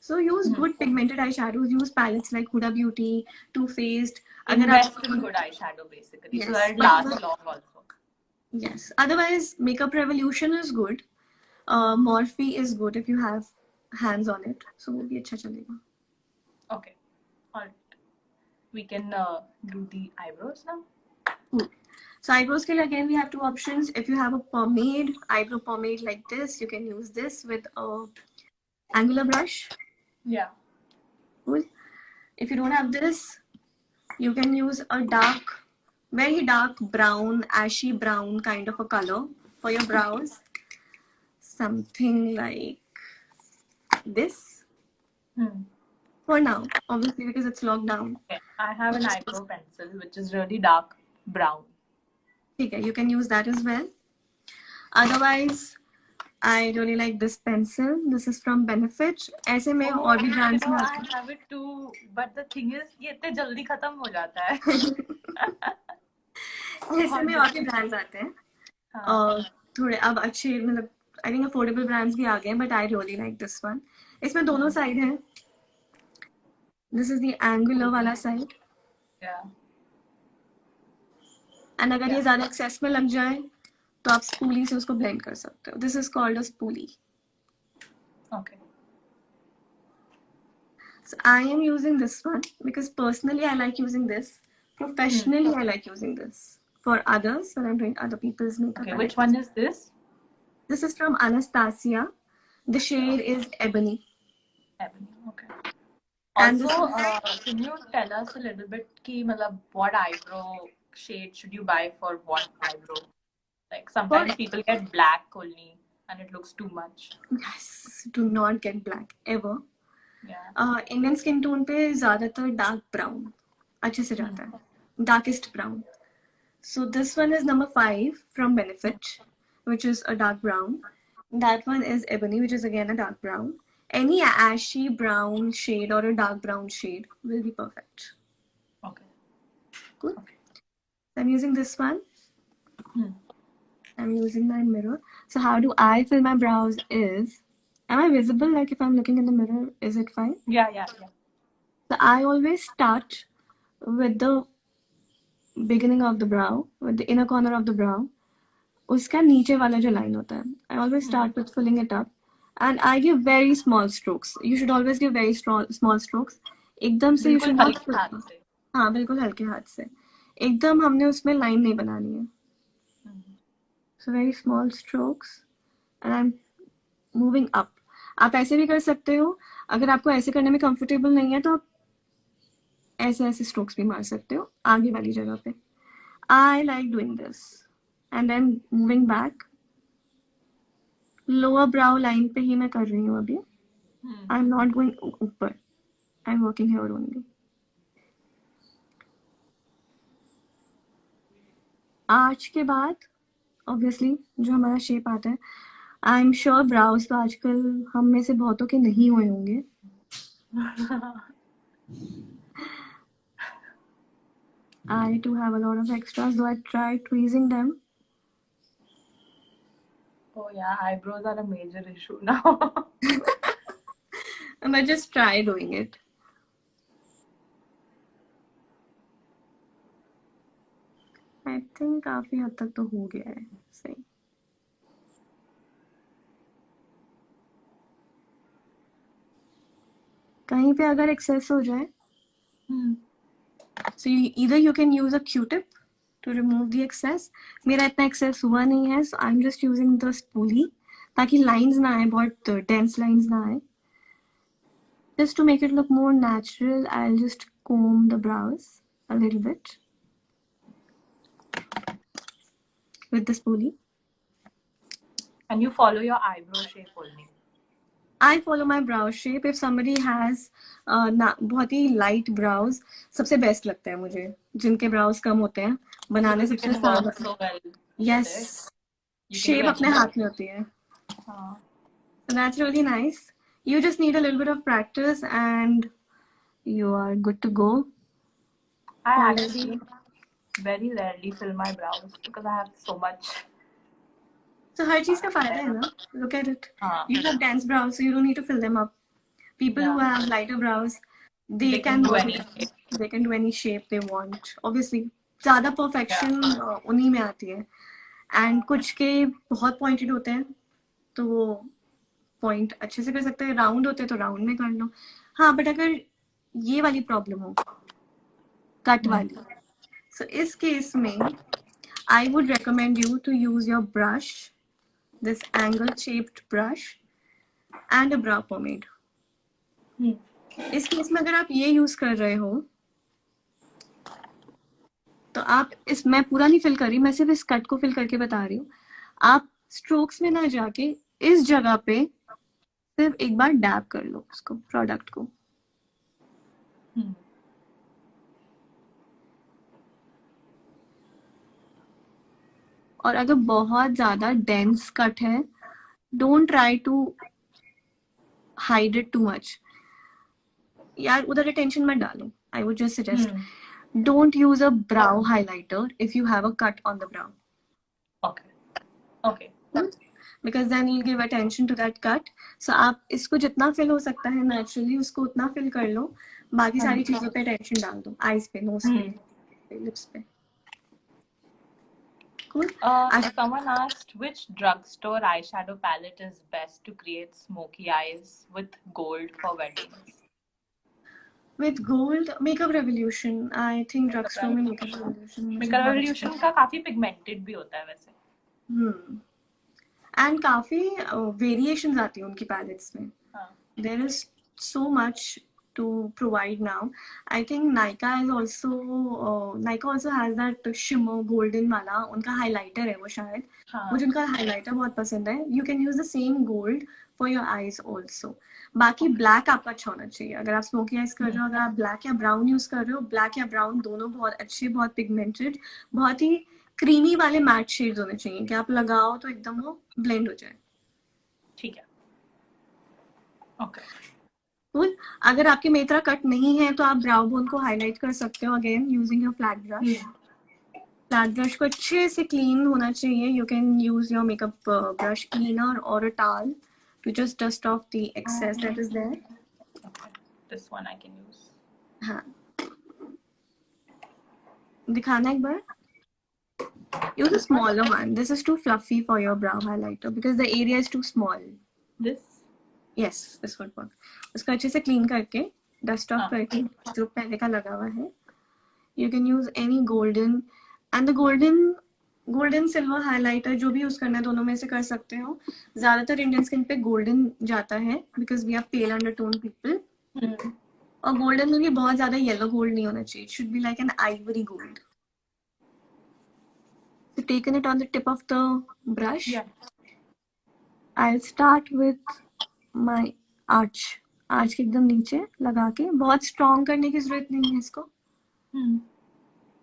So use good pigmented eyeshadows. Use palettes like Huda Beauty, Too Faced. Invest in good eyeshadow basically, so that it lasts long also. Yes. Otherwise, Makeup Revolution is good. Morphe is good if you have hands on it. So वो भी अच्छा चलेगा. Okay. Alright. We can do the eyebrows now. Cool. So eyebrows ke liye again we have two options. If you have a pomade, eyebrow pomade like this, you can use this with a angular brush. Yeah. Cool. If you don't have this, you can use a dark, very dark brown, ashy brown kind of a color for your brows. Something like this. For now, obviously, because it's locked down. Okay. I have an eyebrow pencil which is really dark brown. Okay, you can use that as well. Otherwise, I really like this pencil. This is from Benefit. ऐसे में और भी brands में I have it too, but the thing is, ये इतने जल्दी खत्म हो जाता है. ऐसे में और भी brands आते हैं. थोड़े अब अच्छे मतलब I think affordable brands भी आ गए हैं, but I really like this one. इसमें दोनों side हैं. This is the angular वाला side. Yeah. And अगर ये ज़्यादा excess में लग जाए, तो आप spoolie से उसको blend कर सकते हो. This is called a spoolie. Okay. So I am using this one because personally I like using this. Professionally, I like using this. For others, when I'm doing other people's makeup. Okay, which one is this? This is from Anastasia. The shade is Ebony. Ebony, okay. And also, can you tell us a little bit ki, matlab, what eyebrow shade should you buy for what eyebrow? Like sometimes people get black only and it looks too much. Yes, do not get black ever. Yeah. Indian skin tone पे ज़्यादातर dark brown अच्छे से जाता है. Darkest brown. So this one is number 5 from Benefit, which is a dark brown. That one is Ebony, which is again a dark brown. Any ashy brown shade or a dark brown shade will be perfect. Okay. Good. Okay. I'm using this one. I'm using my mirror. So how do I fill my brows is, am I visible? Like if I'm looking in the mirror, is it fine? Yeah. So I always start with the beginning of the brow, with the inner corner of the brow. उसका नीचे वाला जो line होता है. I always start with filling it up. And I give very small strokes. You should always give very small strokes. एकदम से you should not. हाँ, बिल्कुल हल्के हाथ से. एकदम हमने उसमें line नहीं बनानी है. So very small strokes. And I'm moving up. आप ऐसे भी कर सकते हो. अगर आपको ऐसे करने में comfortable नहीं है तो आप ऐसे strokes भी मार सकते हो आगे वाली जगह पे. I like doing this. And then moving back. Lower brow line पे ही मैं कर रही हूँ अभी. I'm not going ऊपर. I'm working here only. आज के बाद obviously जो हमारा shape आता है, I'm sure brows तो आजकल हम में से बहुतों के नहीं हुए होंगे. I do have a lot of extras, though I try tweezing them. Oh yeah, eyebrows are a major issue now. But just try doing it. I think काफी हद तक तो हो गया है सही. कहीं पे अगर excess हो जाए, so either you can use a Q-tip to remove the excess. मेरा इतना excess हुआ नहीं है, so I'm just using the spoolie ताकि lines ना आए, बहुत dense lines ना आए. Just to make it look more natural, I'll just comb the brows a little bit with the spoolie. And you follow your eyebrow shape only. I follow my brow shape. If somebody has बहुत ही light brows, सबसे best लगता है मुझे. जिनके brows कम होते हैं, बनाने सबसे आसान. So well. Yes. Shape अपने हाथ में होती है. So that's really nice. You just need a little bit of practice and you are good to go. I actually very rarely fill my brows because I have so much. So हर चीज का फायदा है ना. Look at it. You have dense brows, so you don't need to fill them up. People who Yeah. have lighter brows, they They can can do work any with shape. it. They can do any shape they want. Obviously, ज्यादा perfection उन्हीं में आती है. And कुछ के बहुत pointed होते हैं, तो वो point अच्छे से कर सकते हैं. Round होते हैं तो round में कर लो. हाँ, but अगर ये वाली problem हो, cut वाली, so इस case में I would recommend you to use your brush, this angle shaped brush, and a brow pomade. इस केस में अगर आप ये यूज कर रहे हो तो आप इस, मैं पूरा नहीं फिल कर रही, मैं सिर्फ इस कट को फिल करके बता रही हूँ. आप स्ट्रोक्स में ना जाके इस जगह पे सिर्फ एक बार डैब कर लो उसको, प्रोडक्ट को. और अगर बहुत ज्यादा डेंस कट है, don't try to hide it too much. यार उधर अटेंशन मत डालो. I would just suggest, don't use a brow highlighter if you have a cut on the brow. Okay. Because then you'll give attention to that cut. So आप इसको जितना fill हो सकता है naturally उसको उतना fill कर लो. बाकी सारी चीजों पे attention डाल दो. Eyes पे, nose पे, lips पे. Cool. Someone asked which drugstore eyeshadow palette is best to create smoky eyes with gold for weddings. With gold, Makeup Revolution. I think drugstore में Makeup Revolution. Makeup Revolution का काफी pigmented भी होता है वैसे. And काफी variations आती हैं उनकी palettes में. There is so much to provide now. I think Nykaa also has that shimmer golden वाला. उनका highlighter है वो शायद. मुझे उनका highlighter बहुत पसंद है. You can use the same gold for your eyes also. बाकी ब्लैक आपका अच्छा होना चाहिए. अगर आप स्मोकी आइज कर रहे हो, अगर आप ब्लैक या ब्राउन यूज कर रहे हो, ब्लैक या ब्राउन दोनों बहुत अच्छे, बहुत पिगमेंटेड, बहुत ही क्रीमी वाले मैट शेड्स होने चाहिए कि आप लगाओ तो एकदम वो ब्लेंड हो जाए. ठीक है. ओके. कूल. अगर आपके में इतना कट नहीं है तो आप ब्राउ बोन को हाईलाइट कर सकते हो again using your flat brush. Flat brush को अच्छे से क्लीन होना चाहिए. You can use your makeup brush cleaner और अ towel to just dust off the excess that is there. Okay. This one I can use. हाँ. दिखाना एक बार. Use a smaller one. This is too fluffy for your brow highlighter because the area is too small. This? Yes, this would work. उसको अच्छे से clean करके, dust off करके, जो पहले का लगा हुआ है. You can use any golden, and the golden silver highlighter जो भी यूज करना है दोनों में से कर सकते हो. ज्यादातर इंडियन स्किन पे गोल्डन जाता है because we are pale undertone people. और गोल्डन में भी बहुत ज्यादा येलो गोल्ड नहीं होना चाहिए. It should be like an ivory gold. So taken it on the tip of the brush. Yeah. I'll start with my arch. Arch के एकदम नीचे लगा के. बहुत स्ट्रॉन्ग करने की जरूरत नहीं है इसको.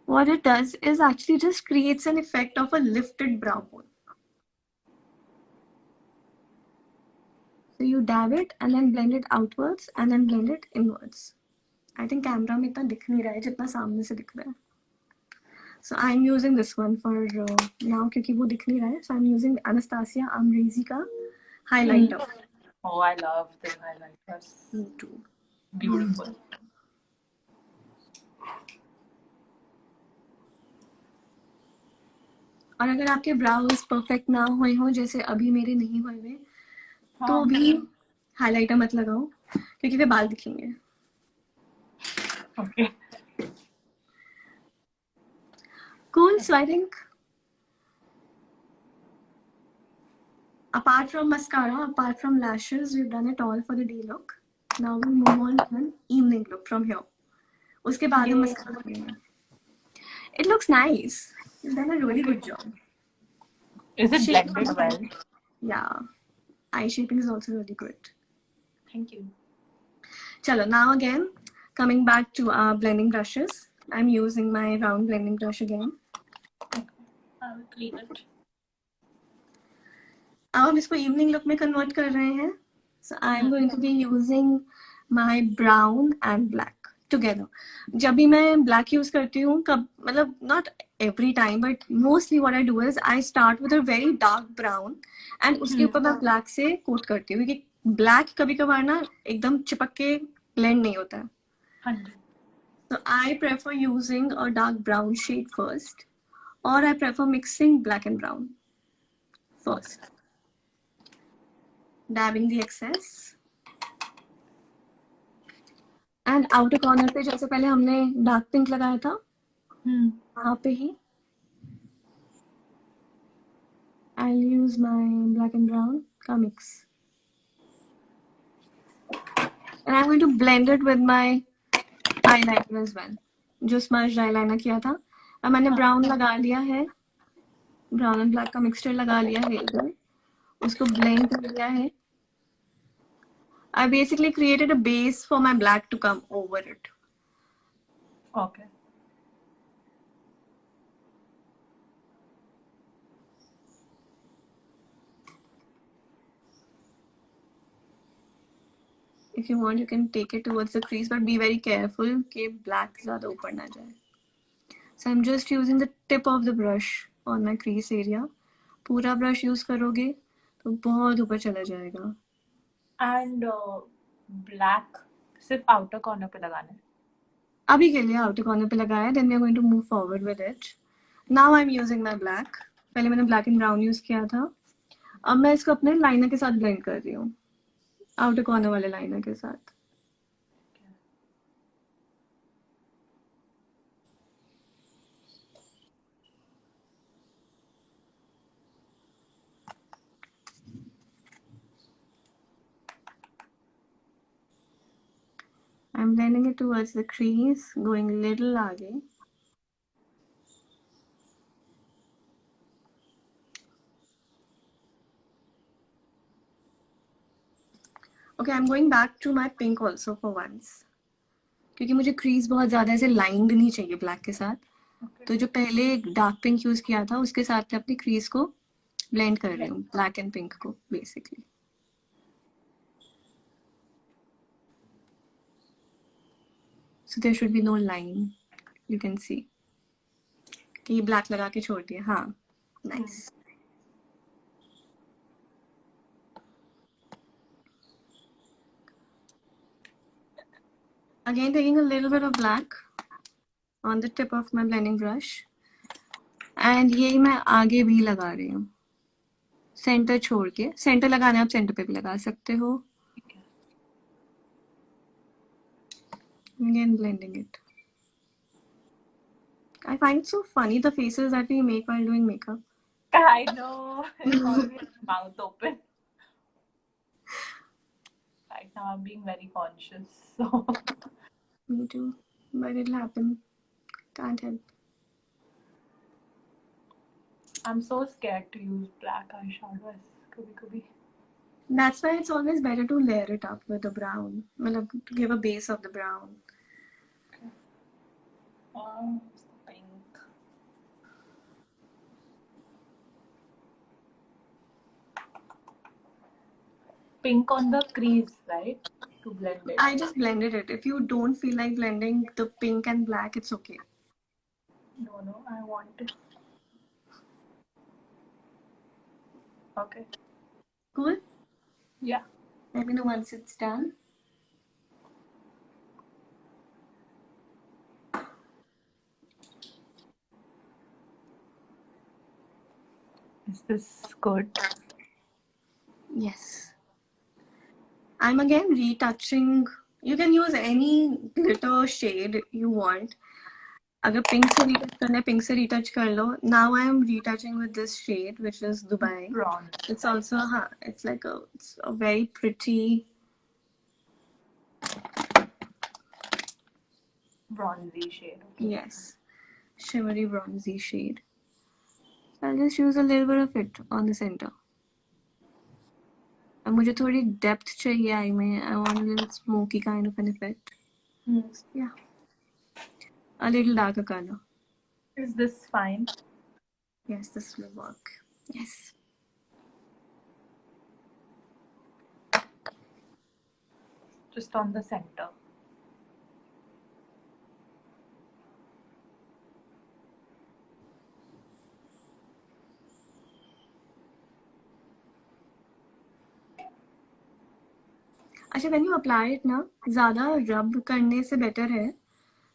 What it does is actually just creates an effect of a lifted brow bone. So you dab it and then blend it outwards and then blend it inwards. I think camera में इतना दिख नहीं रहा है जितना सामने से दिख रहा है. So I'm using this one for now क्योंकि वो दिख नहीं रहा है. So I'm using Anastasia Amrezy का highlighter. Oh, I love the highlighters. Me too. Beautiful. और अगर आपके ब्राउज परफेक्ट ना हुए हो जैसे अभी मेरे नहीं हुए हुए तो भी हाइलाइटर मत लगाओ क्योंकि वे बाल दिखेंगे. Okay. Cool. So I think apart from mascara, apart from lashes, we've done it all for the day look. Now we move on to an evening look from here. उसके बाद हम mascara करेंगे. It looks nice. You've done a really good job. Is it blended well? Yeah. Eye shaping is also really good. Thank you. Chalo, now again, coming back to our blending brushes. I'm using my round blending brush again. Okay. I will clean it. अब हम इसको evening look में convert कर रहे हैं. So I'm going to be using my brown and black together. जब भी मैं black use करती हूँ, कब मतलब not every time, but mostly what I do is I start with a very dark brown and उसके ऊपर मैं black से coat करती हूँ क्योंकि ब्लैक कभी कभार ना एकदम चिपक के ब्लेंड नहीं होता है. हाँ जी. So I prefer using a dark brown shade first, or I prefer mixing black and brown Okay. first. Dabbing the excess. And outer corner पे जैसे पहले हमने डार्क पिंक लगाया था वहां पे ही I'll use my black and brown का mix. And I'm going to blend it with my eyeliner as well. जो smudged eyeliner किया था. अब मैंने brown लगा लिया है. ब्राउन एंड ब्लैक का मिक्सचर लगा लिया है इधर. उसको blend कर लिया है. I basically created a base for my black to come over it. Okay. If you want, you can take it towards the crease, but be very careful कि black ज़्यादा ऊपर ना जाए. So I'm just using the tip of the brush on my crease area. पूरा brush use करोगे तो बहुत ऊपर चला जाएगा. And black सिर्फ outer corner पे लगाना है. अभी के लिए outer corner पे लगाया. Then we are going to move forward with it. Now I'm using my black. पहले मैंने black and brown use किया था. अब मैं इसको अपने लाइनर के साथ blend कर रही हूँ. outer corner वाले लाइनर के साथ. I'm blending it towards the crease, going little आगे. Okay, I'm going back to my pink also for once. क्योंकि मुझे crease बहुत ज़्यादा ऐसे lined नहीं चाहिए black के साथ. तो जो पहले डार्क पिंक यूज किया था उसके साथ मैं अपनी क्रीज को ब्लेंड कर रही हूँ. ब्लैक एंड पिंक को basically. So there should be no line. You can see कि ये ब्लैक लगा के छोड़ दिया. हाँ, nice. Again taking a little bit of black on the tip of my blending brush. And यही मैं आगे भी लगा रही हूँ. सेंटर छोड़ के. सेंटर लगाना है आप सेंटर पे भी लगा सकते हो. Again blending it. I find it so funny the faces that we make while doing makeup. I know. It's always mouth open. Right now I'm being very conscious. So Me too. But it'll happen. Can't help. I'm so scared to use black eyeshadow kabhi. That's why it's always better to layer it up with a brown. मतलब to give a base of the brown. Pink. Pink on the crease, right? To blend it. I just blended it. If you don't feel like blending the pink and black, it's okay. No, I want it. Okay. Cool? Yeah. Let me know once it's done. Is this good? Yes. I'm again retouching. You can use any glitter shade you want. अगर pink से retouch करना है pink से retouch कर लो. Now I am retouching with this shade which is Dubai. Bronze. It's also it's like it's a very pretty bronzy shade. Okay. Yes, shimmery bronzy shade. I'll just use a little bit of it on the center. अब मुझे थोड़ी depth चाहिए eye में. I want a little smoky kind of an effect. Yeah. A little darker color. Is this fine? Yes, this will work. Yes. Just on the center. अच्छा, when you apply it ना, ज़्यादा rub करने से better है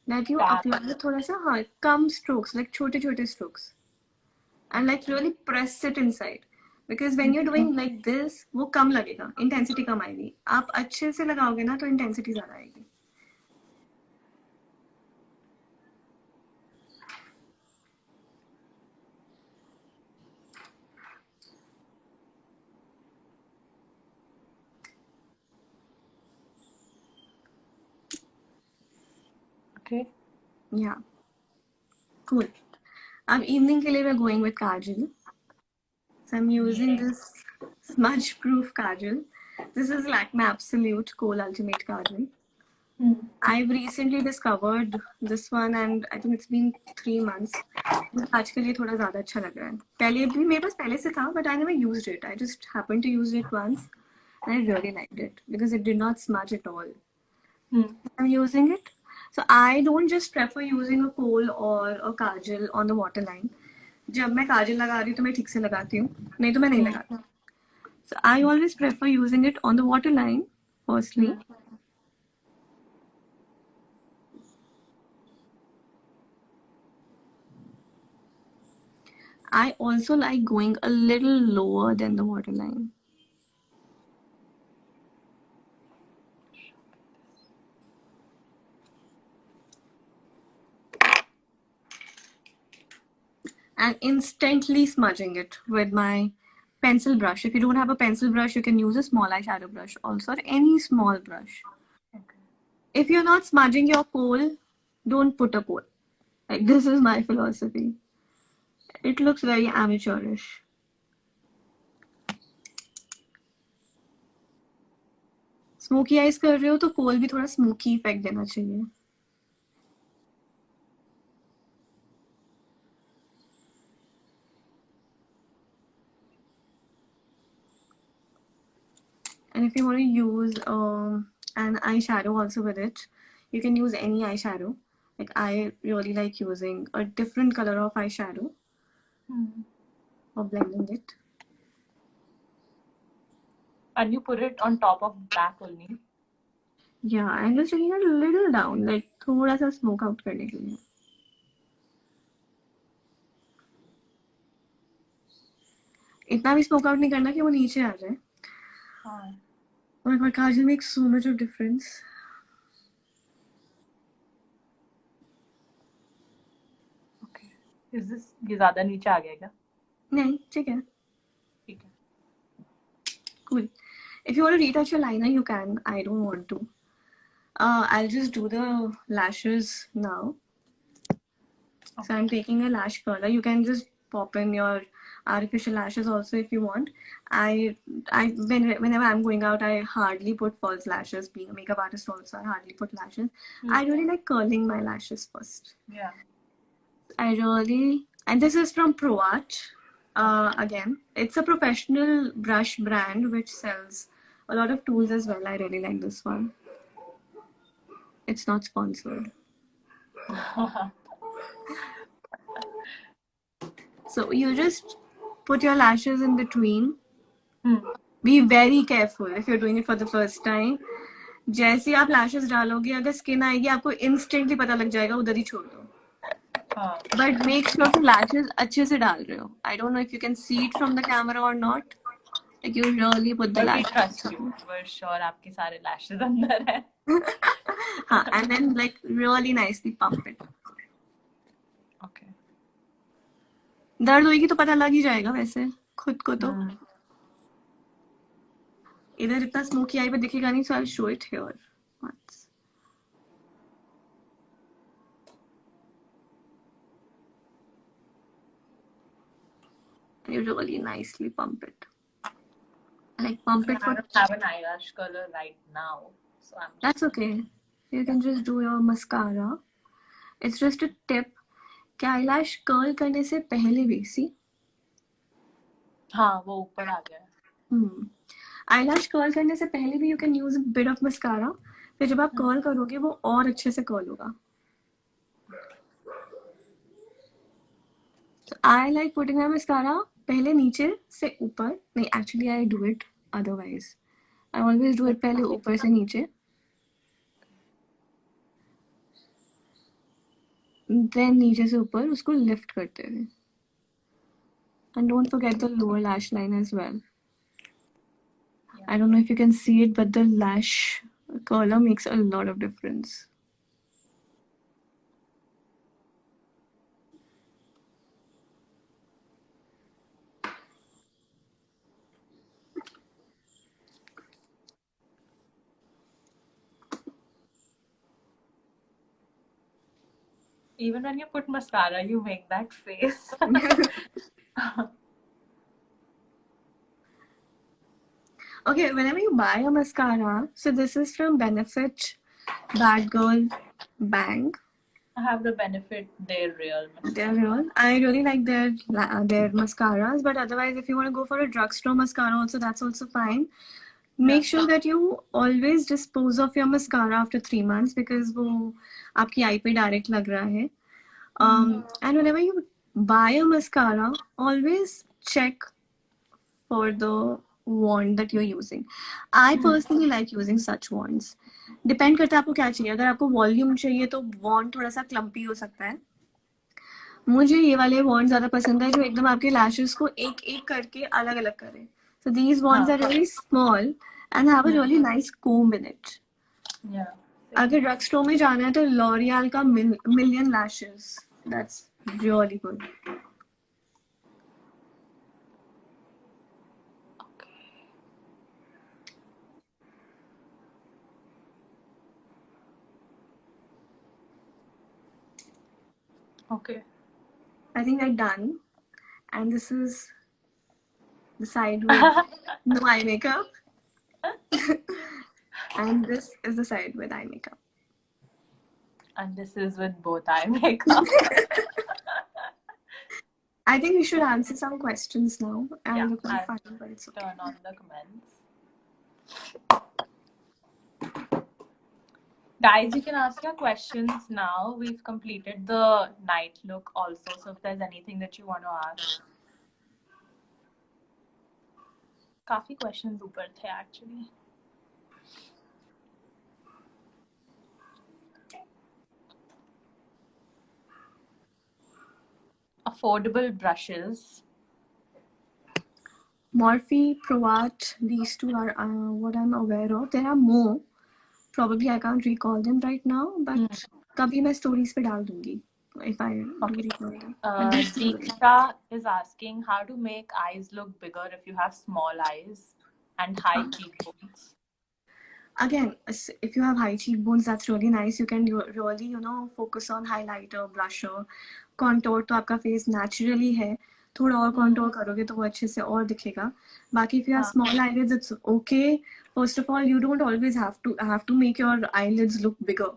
that you Tap. apply it थोड़ा सा, हाँ, कम strokes, like छोटे छोटे strokes, and like really press it inside, because when you're doing like this वो कम लगेगा, intensity कम आएगी. आप अच्छे से लगाओगे ना तो intensity ज़्यादा आएगी. Okay. Yeah, cool. अब evening के लिए we're going with kajal. So I'm using this smudge proof kajal. This is Lakme Absolute Kohl Ultimate Kajal. I've recently discovered this one and I think it's been 3 months. आज के लिए थोड़ा ज़्यादा अच्छा लग रहा है. पहले भी मेरे पास पहले से था, but I never used it. I just happened to use it once and I really liked it because it did not smudge at all. I'm using it. So I don't just prefer using a kohl or a kajal on the waterline. जब मैं काजल लगा रही हूँ तो मैं ठीक से लगाती हूँ, नहीं तो मैं नहीं लगाती. So I always prefer using it on the waterline firstly. I also like going a little lower than the waterline. And instantly smudging it with my pencil brush. If you don't have a pencil brush, you can use a small eyeshadow brush also, or any small brush. Okay. If you're not smudging your kohl, don't put a kohl. Like, this is my philosophy. It looks very amateurish. Smoky eyes कर रहे हो तो कोल भी थोड़ा smoky effect देना चाहिए. And if you want to use an eyeshadow also with it, you can use any eyeshadow. Like, I really like using a different color of eyeshadow for blending it. And you put it on top of black only? Yeah, I'm just taking it a little down, like थोड़ा सा smoke out करने के लिए. इतना भी smoke out नहीं करना कि वो नीचे आ जाए. Oh my god, kajal makes so much of difference. Okay. Is this ये ज़्यादा नीचे आ गया क्या? नहीं, ठीक है. ठीक है. Cool. If you want to retouch your liner, you can. I don't want to. I'll just do the lashes now. Okay. So I'm taking a lash curler. You can just pop in your artificial lashes also if you want. Whenever I'm going out, I hardly put false lashes. Being a makeup artist also, I hardly put lashes. I really like curling my lashes first. Yeah. And this is from ProArt. Again, it's a professional brush brand which sells a lot of tools as well. I really like this one. It's not sponsored. So you just put your lashes in between. Be very careful if you're doing it for the first time. जैसे आप lashes डालोगे, अगर skin आएगी, आपको instantly पता लग जाएगा, उधर ही छोड़ दो. But make sure कि lashes अच्छे से डाल रहे हो. I don't know if you can see it from the camera or not. Like, you really put the lashes. We trust you. We're sure आपके सारे lashes अंदर हैं. And then like really nicely pump it. Okay. दर्द होगी तो पता लग ही जाएगा वैसे खुद को तो. इधर इतना स्मोकी आई पे दिखेगा नहीं, so I'll show it here once. You really nicely pump it. Like, pump it for. I don't have an eyelash color right now, so I'm. That's okay. You can just do your mascara. It's just a tip. कि eyelash curl करने से पहले भी, see? हाँ, वो ऊपर आ गया. Eyelash curl करने से पहले भी you can use a bit of mascara. फिर जब आप curl करोगे वो और अच्छे से curl होगा. So I like putting my mascara पहले नीचे से ऊपर. नहीं, actually I do it otherwise. I always do it पहले ऊपर से नीचे, then नीचे से ऊपर उसको lift करते हुए. And don't forget the lower lash line as well. I don't know if you can see it, but the lash color makes a lot of difference. Even when you put mascara, you make that face. Okay, whenever you buy a mascara, so this is from Benefit Bad Girl Bang. I have the Benefit They're Real They're mascara. real. I really like their mascaras, but otherwise, if you want to go for a drugstore mascara, also that's also fine. Make sure that you always dispose of your mascara after 3 months because वो आपकी eye पे direct लग रहा है. And whenever you buy a mascara, always check for the wand that you're using. I personally like using such wands. Depend करता है आपको क्या चाहिए. अगर आपको volume चाहिए तो wand थोड़ा सा clumpy हो सकता है. मुझे ये वाले wand ज़्यादा पसंद है जो एकदम आपके lashes को एक एक करके अलग अलग करे. So these wands are really small and have a really nice comb in it. Yeah. अगर ड्रग स्टोर में जाना है तो लॉरियल का million lashes, that's really good. Okay. I think we're done, and this is the side with no eye makeup, and this is the side with eye makeup. And this is with both eye makeup. I think we should answer some questions now. I'll Yeah, look I'll funny, but it's okay. turn on the comments. Guys, you can ask your questions now. We've completed the night look also. So if there's anything that you want to ask. काफी questions ऊपर थे actually. Affordable brushes. Morphe, Provat, these two are what I'm aware of. There are more. Probably I can't recall them right now, but कभी मैं stories पे डाल दूंगी if I do recall them. Deeksha is asking how to make eyes look bigger if you have small eyes and high cheekbones. Again, if you have high cheekbones, that's really nice. You can really, focus on highlighter, blusher, contour. तो आपका face naturally है. थोड़ा और contour करोगे तो वो अच्छे से और दिखेगा. बाकी if you have small eyelids, it's okay. First of all, you don't always have to make your eyelids look bigger.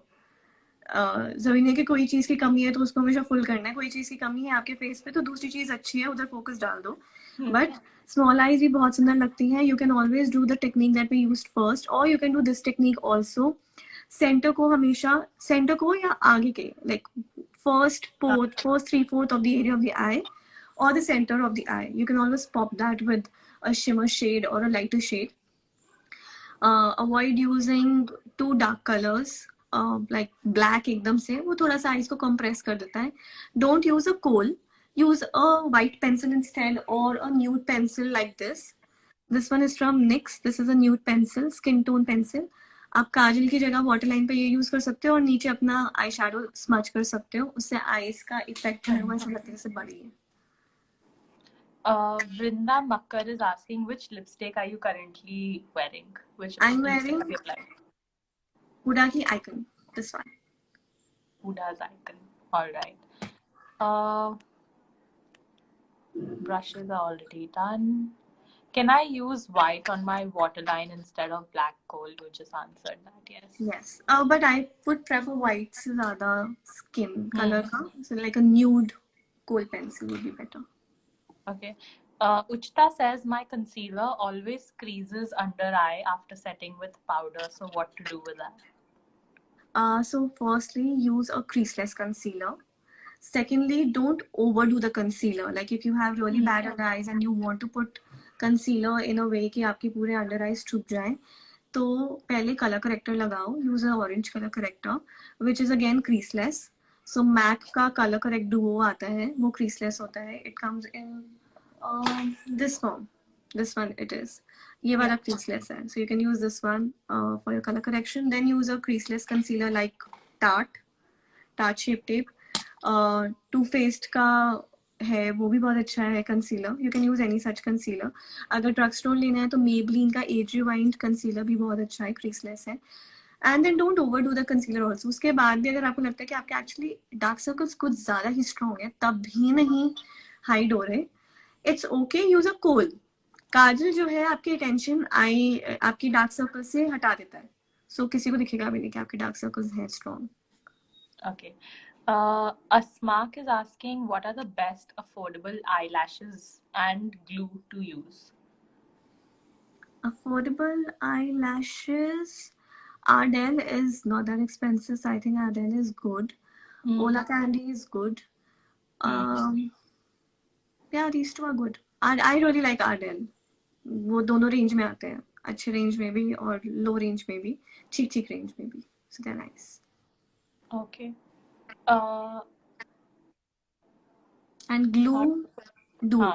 जरूरी नहीं कि कोई चीज की कमी है तो उसको हमेशा फुल करना है. कोई चीज की कमी है आपके फेस पे तो दूसरी चीज अच्छी है, उधर फोकस डाल दो. बट स्मॉल आईज भी बहुत सुंदर लगती हैं. You can always do the technique that we used first, और you can do this technique also. Centre को हमेशा, सेंटर को या आगे के, like first 3/4 of the area of the eye or the center of the eye. You can always pop that with a shimmer shade or a lighter shade. Avoid using too dark colors. Like black एकदम से वो थोड़ा सा eyes को compress कर देता है. Don't use a kohl. Use a white pencil instead or a nude pencil like this. This one is from NYX. This is a nude pencil, skin tone pencil. आप काजल की जगह वाटरलाइन पे ये use कर सकते हो और नीचे अपना आई शैडो स्मच कर सकते हो. उससे आईज का इफेक्ट है वो ऐसा लगता है जैसे बड़ी है. Vrinda Makkar is asking which lipstick are you currently wearing? Which I'm lipstick wearing have you applied? Huda ki Icon. This one. Huda's Icon. All right. Brushes are already done. Can I use white on my waterline instead of black kohl? You just answered that, yes. Yes. But I would prefer white से ज़्यादा skin color का. So like a nude kohl pencil would be better. Okay. Uchta says my concealer always creases under eye after setting with powder. So what to do with that? So firstly, use a creaseless concealer. Secondly, don't overdo the concealer. Like if you have really bad under eyes and you want to put concealer in a way कि आपकी पूरे under eyes छुप जाएं, तो पहले colour corrector लगाओ, use a orange colour corrector which is again creaseless. So Mac का colour correct duo आता है, वो क्रीसलेस होता है. It comes in this form, this one it is. ये वाला creaseless है, so you can use this one for your color correction. Then use a creaseless concealer like Tarte Shape Tape. Too Faced का है, वो भी बहुत अच्छा है concealer. You can use any such concealer. अगर ड्रग स्टोर लेना है तो Maybelline का एज रिवाइंड कंसीलर भी बहुत अच्छा है, क्रीसलेस है. And then don't overdo the concealer also. उसके बाद भी अगर आपको लगता है कि आपके एक्चुअली डार्क सर्कल्स कुछ ज्यादा ही स्ट्रॉन्ग है, तब भी नहीं हाइड हो रहे, इट्स ओके, यूज अ कोल. काजल जो है आपकी अटेंशन आई आपकी डार्क सर्कल से हटा देता है. सो किसी को दिखेगा भी नहीं कि आपके डार्क सर्कल्स हैं strong. Okay. Asmak is asking, what are the best affordable eyelashes and glue to use? Affordable eyelashes. Ardell is not that expensive, so I think Ardell is good. Ola Candy is good. Yeah, these two are good. I really like Ardell. वो दोनों range में आते हैं, अच्छे range में भी और लो range में भी, ठीक ठीक रेंज में भी. So they're nice. Okay. And glue, Duo.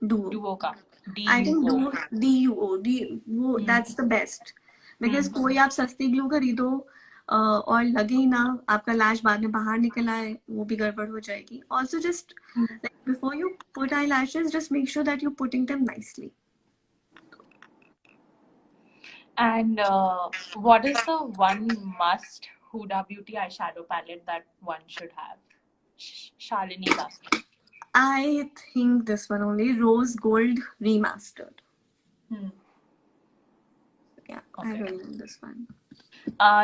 Duo. Duo का. I think DUO. DUO, वो that's the best. Because कोई आप सस्ती ग्लू खरीदो और लगे ही ना, आपका लैश बाद में बाहर निकल आए, वो भी गड़बड़ हो जाएगी. Also just like before you put eyelashes, just make sure that you're putting them nicely. And what is the one must Huda Beauty eyeshadow palette that one should have? Shalini is asking. I think this one only, Rose Gold Remastered. Yeah, okay. I really like this one.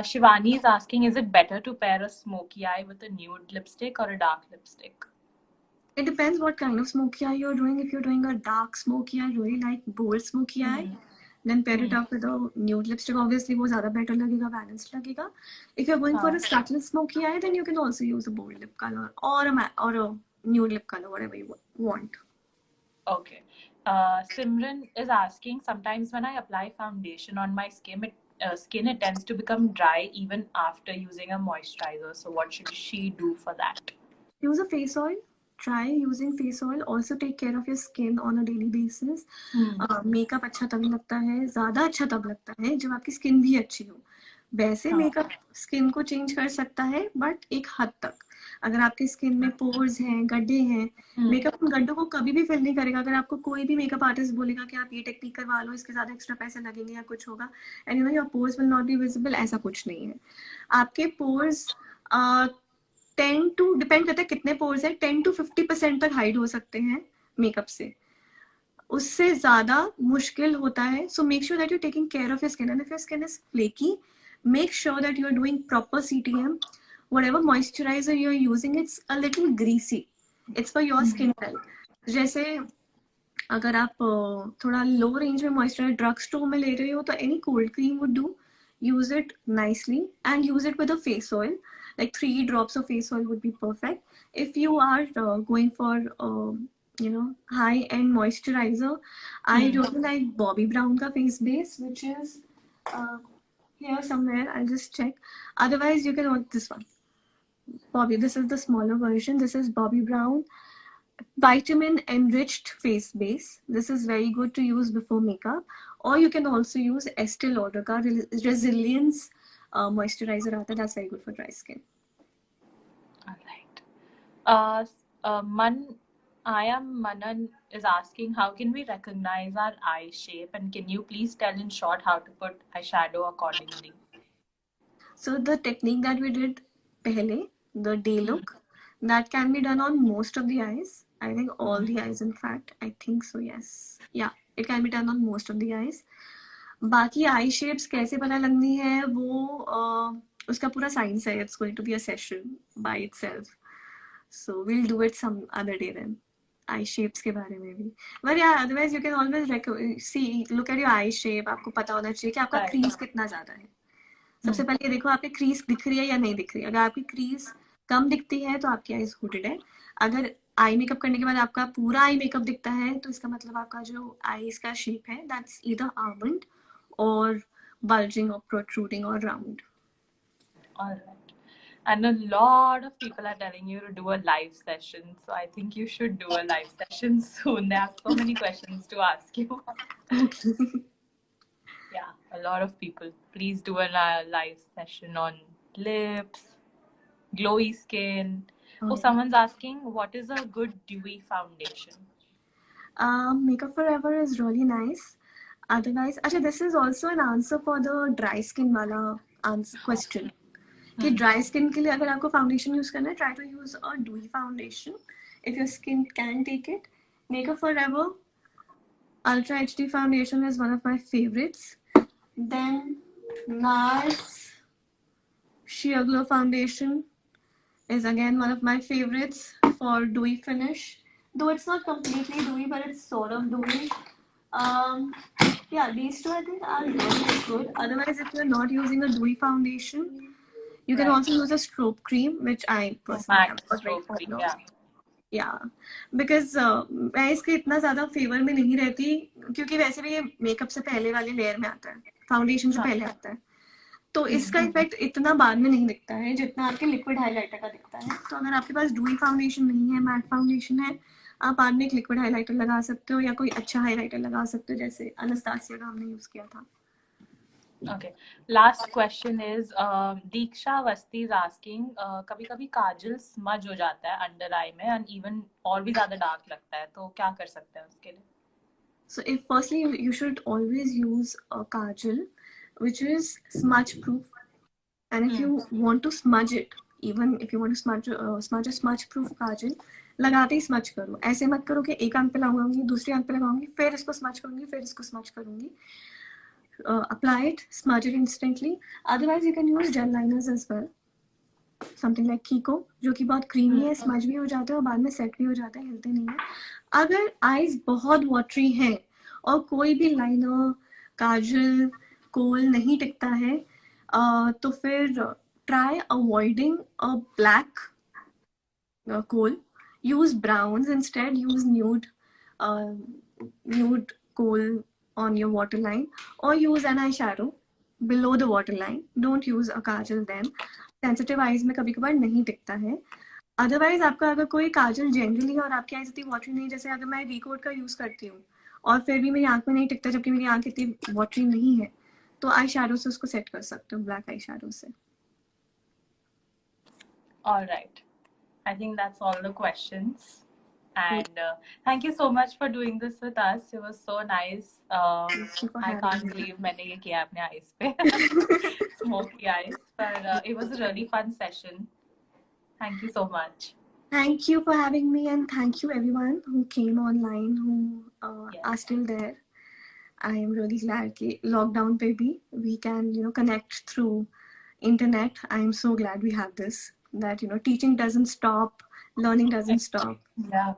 Shivani is asking, is it better to pair a smoky eye with a nude lipstick or a dark lipstick? It depends what kind of smoky eye you're doing. If you're doing a dark smoky eye, really like bold smoky eye, then pair it up with a nude lipstick. Obviously, वो ज़्यादा better लगेगा, balanced लगेगा. If you're going for a subtle smoky eye, then you can also use a bold lip color or a nude lip color, whatever you want. Okay. Simran is asking, sometimes when I apply foundation on my skin, it tends to become dry even after using a moisturizer. So what should she do for that? Use a face oil. Try using face oil. Also take care of your skin on a daily basis. Makeup अच्छा तब लगता है, ज़्यादा अच्छा तब लगता है जब आपकी स्किन भी अच्छी हो. वैसे मेकअप स्किन को चेंज कर सकता है, बट एक हद तक. अगर आपकी स्किन में पोर्स हैं, गड्ढे हैं, मेकअप उन गड्ढों को कभी भी फिल नहीं करेगा. अगर आपको कोई भी मेकअप आर्टिस्ट बोलेगा कि आप ये टेक्निक करवा लो, इसके ज्यादा एक्स्ट्रा पैसे लगेंगे या कुछ होगा, and you know your pores will not be visible, ऐसा कुछ नहीं है. आपके पोर्स 10 to डिपेंड करता है कितने पोर्स है, 10 to 50% तक हाइड हो सकते हैं मेकअप से. उससे ज्यादा मुश्किल होता है. So make sure that you taking care of your skin. And if your skin is flaky, make sure that you're doing proper CTM. Whatever moisturizer you're using, it's a little greasy. It's for your skin type. जैसे अगर आप थोड़ा लो range में moisturiser drug store में ले रहे हो, तो any cold cream would do. Use it nicely and use it with a face oil. Like 3 drops of face oil would be perfect. If you are going for high-end moisturizer, I really like Bobbi Brown का face base, which is here somewhere. I'll just check. Otherwise, you can want this one. Bobbi, this is the smaller version. This is Bobbi Brown Vitamin Enriched Face Base. This is very good to use before makeup. Or you can also use Estee Lauder ka Resilience moisturizer aata. That's very good for dry skin. All right. I am Manan is asking, how can we recognize our eye shape, and can you please tell in short how to put eyeshadow accordingly? So the technique that we did pehle, the day look, that can be done on most of the eyes. I think all the eyes, in fact. I think so, yes. Yeah, it can be done on most of the eyes. बाकी eye shapes कैसे पता लगनी है, वो उसका पूरा science है. It's going to be a session by itself. So we'll do it some other day then. Eye shapes के बारे में भी. But yeah, otherwise you can always look at your eye shape. आपको पता होना चाहिए कि आपका crease कितना ज़्यादा है. सबसे पहले देखो आपकी crease दिख रही है या नहीं दिख रही है. अगर आपकी crease कम दिखती है तो आपकी eyes hooded है. अगर आई मेकअप करने के बाद आपका पूरा आई मेकअप दिखता है, तो इसका मतलब आपका जो आईज का शेप है, that's either almond or bulging or protruding or round. All right. And a lot of people are telling you to do a live session. So I think you should do a live session soon. There are so many questions to ask you. Okay. Yeah, a lot of people. Please do a live session on lips, glowy skin. Oh, Okay. someone's asking, what is a good dewy foundation? Makeup Forever is really nice. Otherwise, actually, this is also an answer for the dry skin wala answer question. कि dry skin के लिए अगर आपको foundation use करना है, try to use a dewy foundation if your skin can take it. Makeup forever Ultra HD foundation is one of my favorites. Then NARS Sheer Glow foundation is again one of my favorites for dewy finish. Though it's not completely dewy, but it's sort of dewy. Um, yeah, these two I think are really good. Otherwise, if you're not using a dewy foundation, you can also use a strobe cream, which I personally am Max not very stroke fond cream, of. yeah. या because मैं इसके इतना ज्यादा favour में नहीं रहती, क्योंकि वैसे भी ये मेकअप से पहले वाले लेयर में आता है, फाउंडेशन से पहले आता है, तो इसका इफेक्ट इतना बाद में नहीं दिखता है जितना आपके लिक्विड हाइलाइटर का दिखता है. तो अगर आपके पास डूई फाउंडेशन नहीं है, मैट फाउंडेशन है, आप बाद में एक लिक्विड हाइलाइटर लगा सकते हो या कोई अच्छा हाइलाइटर लगा सकते हो, जैसे अनस्तासिया का हमने यूज किया था. Okay. Last question is Deeksha Vasti is asking कभी कभी काजल स्मज हो जाता है अंडर आई में एंड इवन और भी ज्यादा डार्क लगता है, तो क्या कर सकते हैं उसके लिए? So if firstly you should always use a kajal which is smudge proof, and if you want to smudge it, even if you want to smudge a smudge proof kajal, लगाते ही स्मच करो. ऐसे मत करो कि एक आंख पे लगाऊंगी, दूसरी आंख पे लगाऊंगी, फिर इसको स्मच करूंगी, फिर इसको स्मच करूंगी. Apply it, smudge it instantly. Otherwise you can use gel liners as well, something like कीको, जो कि बहुत क्रीमी है, स्मज भी हो जाता है और बाद में सेट भी हो जाता है, हिलते नहीं है. अगर आईज बहुत वाटरी हैं और कोई भी लाइनर, काजल, कोल नहीं टिकता है, तो फिर try avoiding a black kohl. Use browns instead. Use nude kohl on your waterline, or use an eyeshadow below the waterline. Don't use a kajal then. Sensitive eyes में कभी कभार नहीं टिकता है. अदरवाइज आपका अगर कोई काजल जनरली और आपकी आईज इतनी वाटरी नहीं, जैसे अगर मैं वीकोड का यूज करती हूँ और फिर भी मेरी आंख में नहीं टिकता जबकि मेरी आंख इतनी वाटरी नहीं है, तो आई शैडो से उसको सेट कर सकते हो, ब्लैक आई शैडो से. All right. I think that's all the questions. And thank you so much for doing this with us. It was so nice. I can't believe मैंने ये किया अपने eyes पे. Smoky eyes. But it was a really fun session. Thank you so much. Thank you for having me, and thank you everyone who came online, who are still there. I am really glad कि lockdown पे भी we can connect through internet. I am so glad we have this, that teaching doesn't stop, learning doesn't stop. Yeah,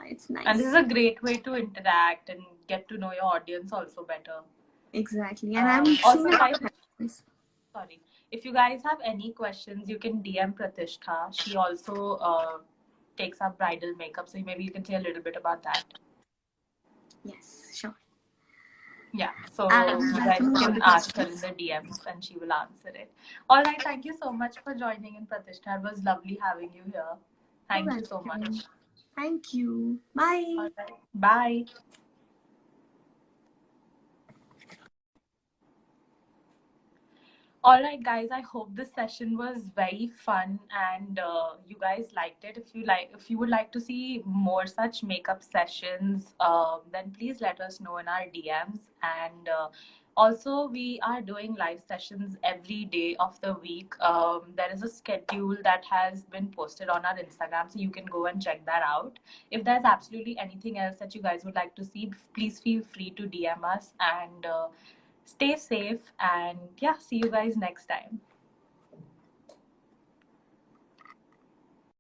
it's nice. And this is a great way to interact and get to know your audience also better. Exactly. And I'm also sorry, if you guys have any questions, you can DM Pratishtha. She also takes up bridal makeup, so maybe you can say a little bit about that. Yes, sure. Yeah, so you guys can ask her in the DMs and she will answer it. All right, thank you so much for joining in, Pratishtha. It was lovely having you here. Thank you so much. Thank you. Bye. All right. Bye. All right, guys, I hope this session was very fun and you guys liked it. If you would like to see more such makeup sessions, then please let us know in our DMs. And also, we are doing live sessions every day of the week. There is a schedule that has been posted on our Instagram, so you can go and check that out. If there's absolutely anything else that you guys would like to see, please feel free to DM us, and stay safe, and yeah, see you guys next time.